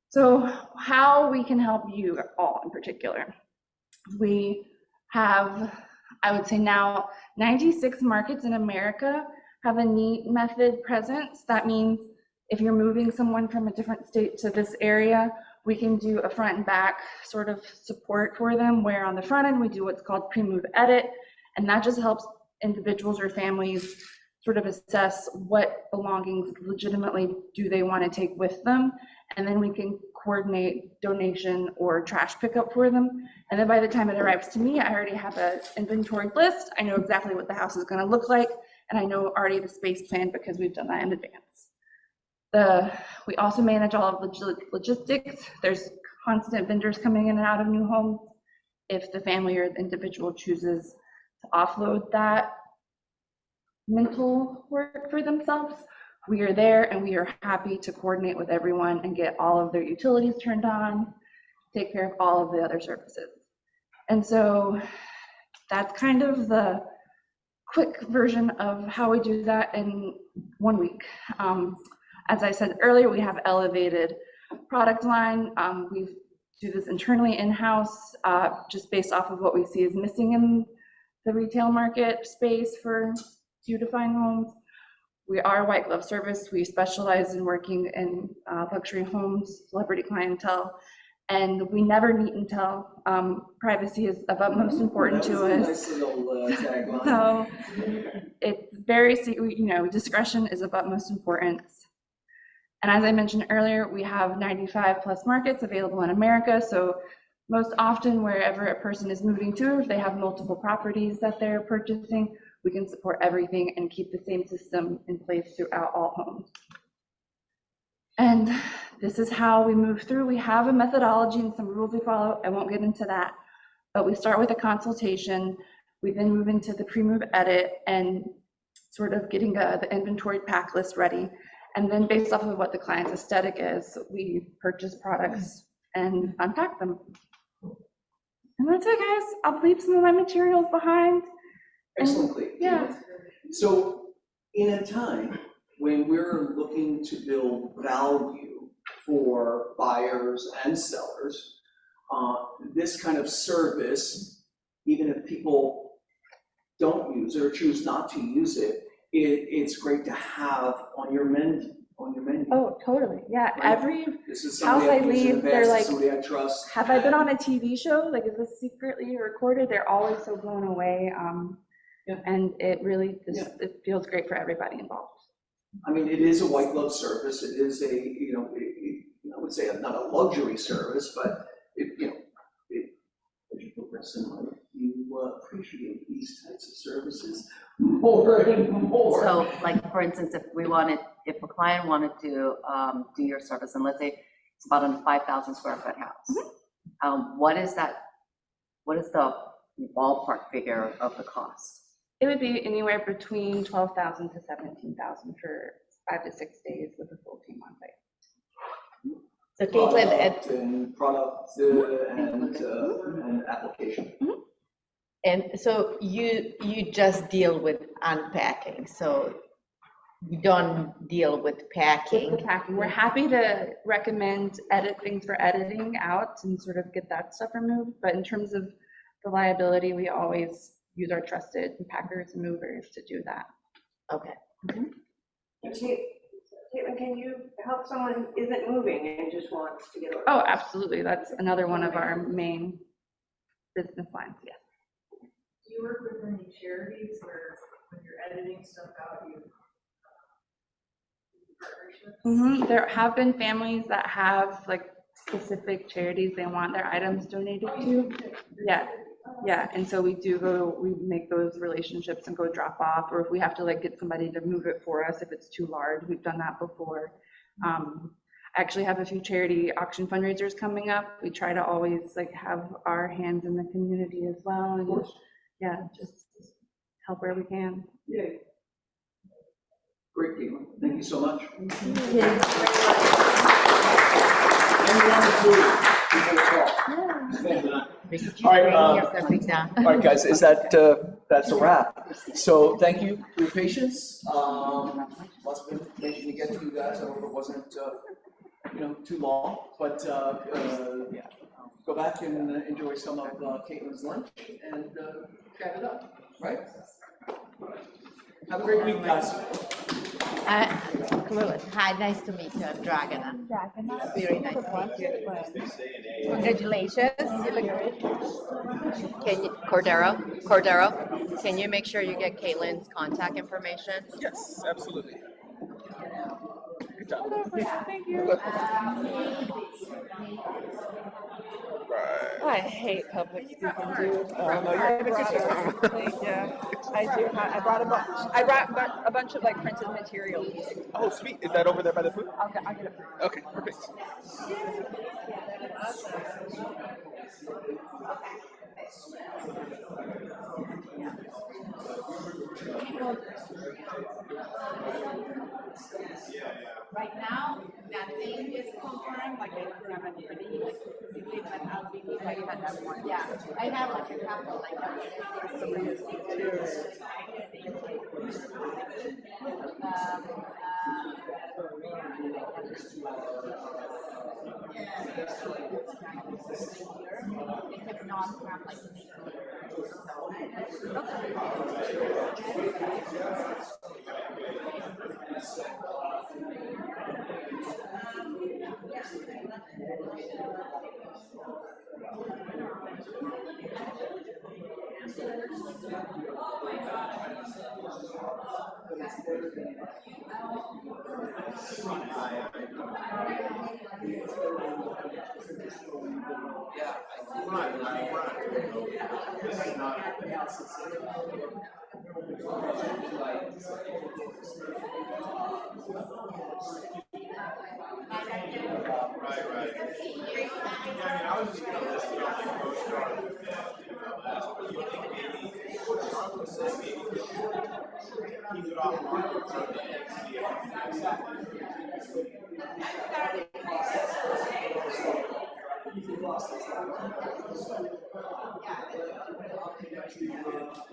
So how we can help you all in particular. We have, I would say now, 96 markets in America have a neat method presence. That means if you're moving someone from a different state to this area, we can do a front and back sort of support for them, where on the front end we do what's called pre-move edit, and that just helps individuals or families sort of assess what belongings legitimately do they want to take with them, and then we can coordinate donation or trash pickup for them. And then by the time it arrives to me, I already have an inventory list. I know exactly what the house is going to look like, and I know already the space plan because we've done that in advance. We also manage all of the logistics. There's constant vendors coming in and out of new homes. If the family or the individual chooses to offload that mental work for themselves, we are there and we are happy to coordinate with everyone and get all of their utilities turned on, take care of all of the other services. And so that's kind of the quick version of how we do that in 1 week. As I said earlier, we have elevated product line. We do this internally in-house, just based off of what we see is missing in the retail market space for beautifying homes. We are a white glove service. We specialize in working in luxury homes, celebrity clientele, and we never meet and tell. Privacy is of utmost importance to us. Nice little tagline. So it's very, discretion is of utmost importance. And as I mentioned earlier, we have 95 plus markets available in America. So most often wherever a person is moving to, if they have multiple properties that they're purchasing, we can support everything and keep the same system in place throughout all homes. And this is how we move through. We have a methodology and some rules we follow. I won't get into that, but we start with a consultation. We then move into the pre-move edit and sort of getting the inventory pack list ready. And then based off of what the client's aesthetic is, we purchase products and unpack them. And that's it, guys. I'll leave some of my materials behind. Excellently. Yeah. So in a time when we're looking to build value for buyers and sellers, this kind of service, even if people don't use it or choose not to use it, it's great to have on your menu. Oh, totally. Yeah. Right? Every This is house somebody I I've used in the leave, past, they're this is like, somebody I trust. have I been on a TV show? Like, is this secretly recorded? They're always so blown away. And it really, it feels great for everybody involved. I mean, it is a white glove service. It is a, I would say not a luxury service, but as you progress in life, you appreciate these types of services more and more. So like, for instance, if a client wanted to do your service, and let's say it's about a 5,000 square foot house, what is the ballpark figure of the cost? It would be anywhere between 12,000 to 17,000 for 5 to 6 days with a full team on site. So Caitlin, Product and application. And so you just deal with unpacking, so you don't deal with packing. With the packing, we're happy to recommend things for editing out and sort of get that stuff removed. But in terms of the liability, we always use our trusted packers and movers to do that. Okay. Caitlin, can you help someone who isn't moving and just wants to get over? Oh, absolutely. That's another one of our main business lines, yes. Do you work with any charities where when you're editing stuff out, you partnerships? There have been families that have like specific charities they want their items donated to. Yeah, and so we make those relationships and go drop off, or if we have to like get somebody to move it for us if it's too large, we've done that before. I actually have a few charity auction fundraisers coming up. We try to always like have our hands in the community as well, and just help where we can. Yeah. Great, Caitlin. Thank you so much. All right, guys, is that that's a wrap? So thank you for your patience. Lots of information to get to you guys. I hope it wasn't too long, but go back and enjoy some of Caitlin's lunch and chat it up. Right? Have a great week, guys. Hi, nice to meet you. I'm Dragana. Very nice to meet you. Congratulations. You look great. Can you, Cordero, can you make sure you get Caitlin's contact information? Yes, absolutely. Good job. Thank you. I hate public speaking, dude. I do. I brought a bunch of like printed materials. Oh, sweet. Is that over there by the food? I'll get it. Okay, perfect. Right now, nothing is confirmed, like I don't have anybody, like specifically, but I'll be like that one. Yeah, I have like a couple, like. It's non-crap like.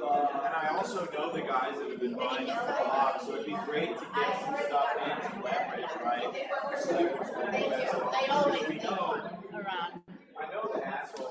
And I also know the guys that have been buying the blog, so it'd be great to get some stuff into leverage, right? They always be around. I know the asshole.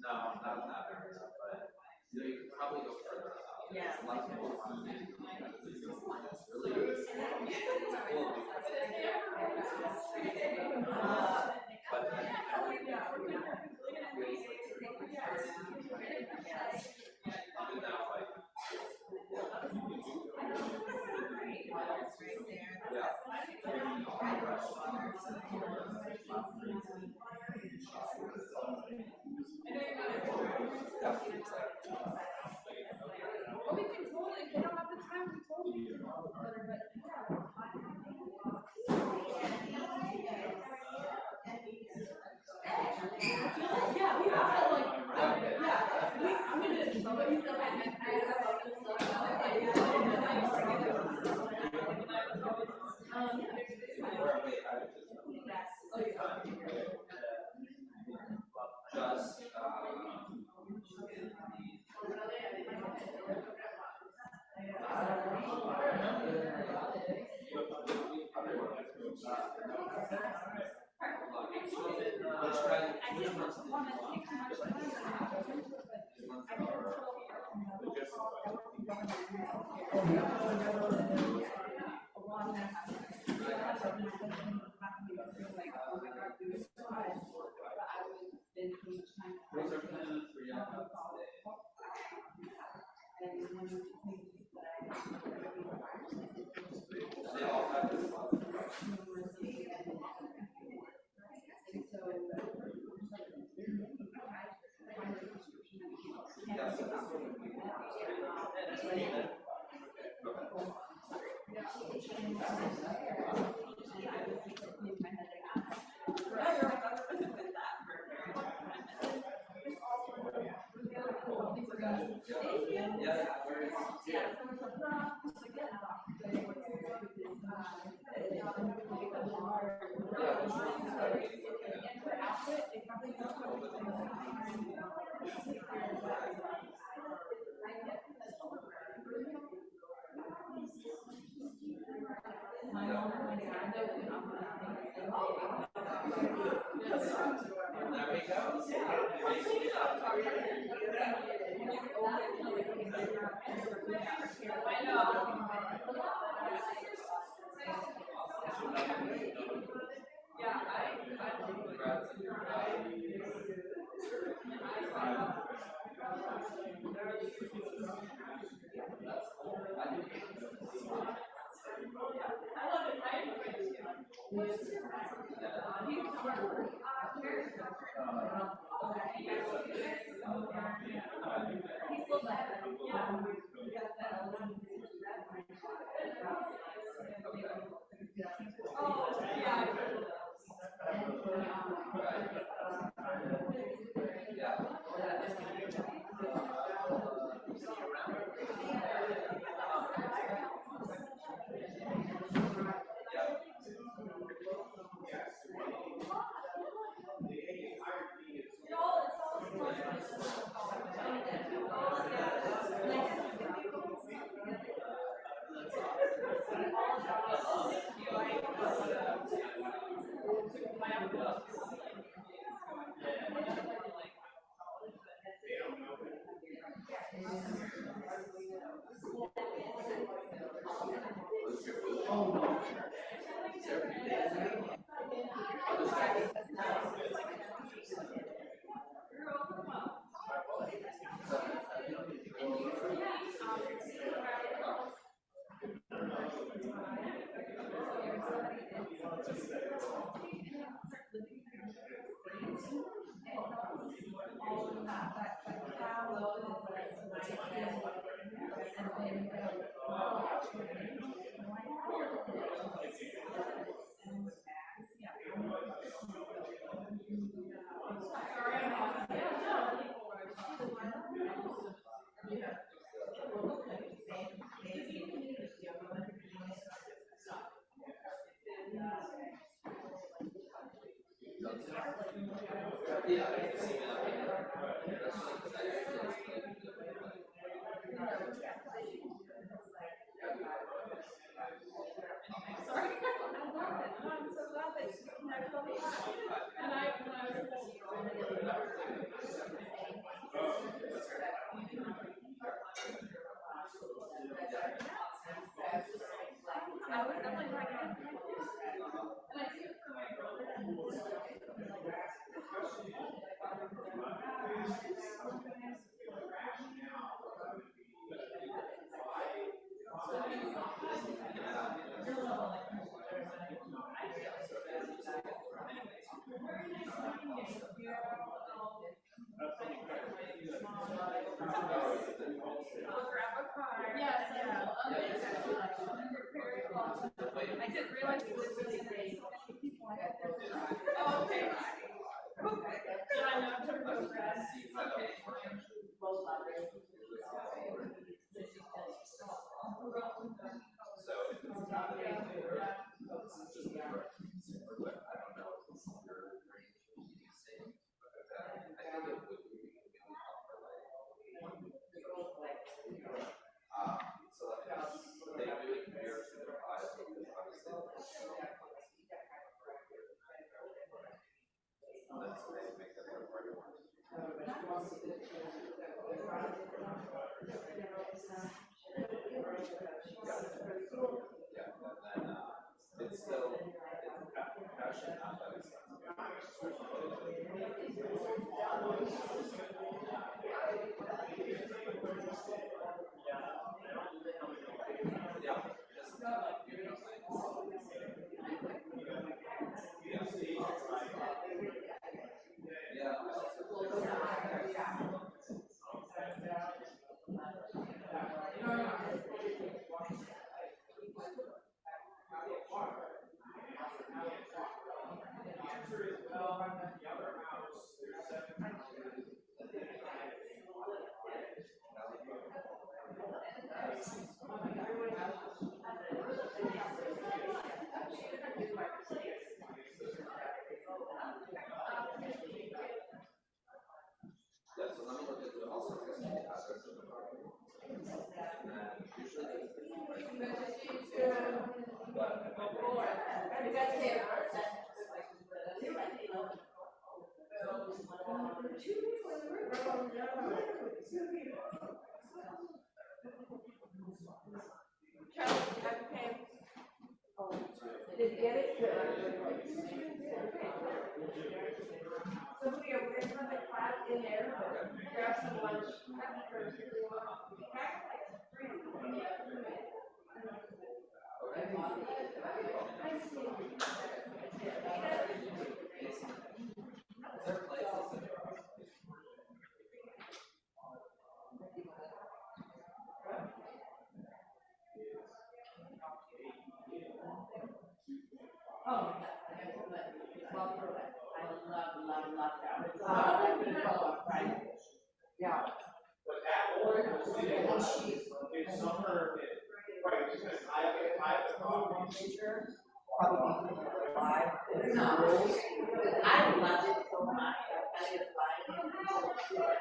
No, not that, but you probably Yes, I didn't realize it was really great. Oh, okay. So I know to progress. Okay. Did you get it? Somebody over there, put the class in there, grab some lunch. Oh, love that. Yeah. It's summer, right, because I have a problem. Probably five. I love it so much.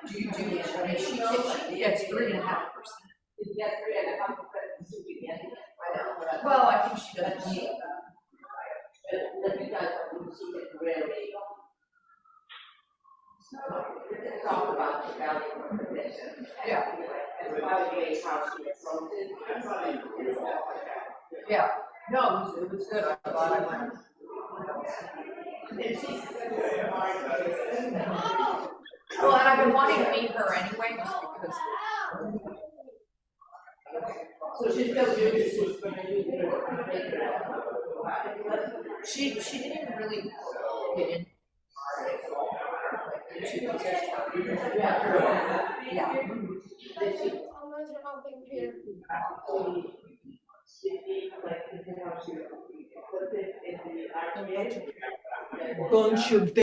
Do you do, I mean, she gets 3.5%. Did you get 3.5%? Did you get it? I know, well, I think she doesn't need that. But you guys keep it really. Talk about the value of the position. Yeah. And probably how she approaches. Yeah, no, it was good, I'm glad I went. Well, and I've been wanting to meet her anyway, just because. So she's still doing this. She didn't even really get in. She was just. Yeah. Bunch of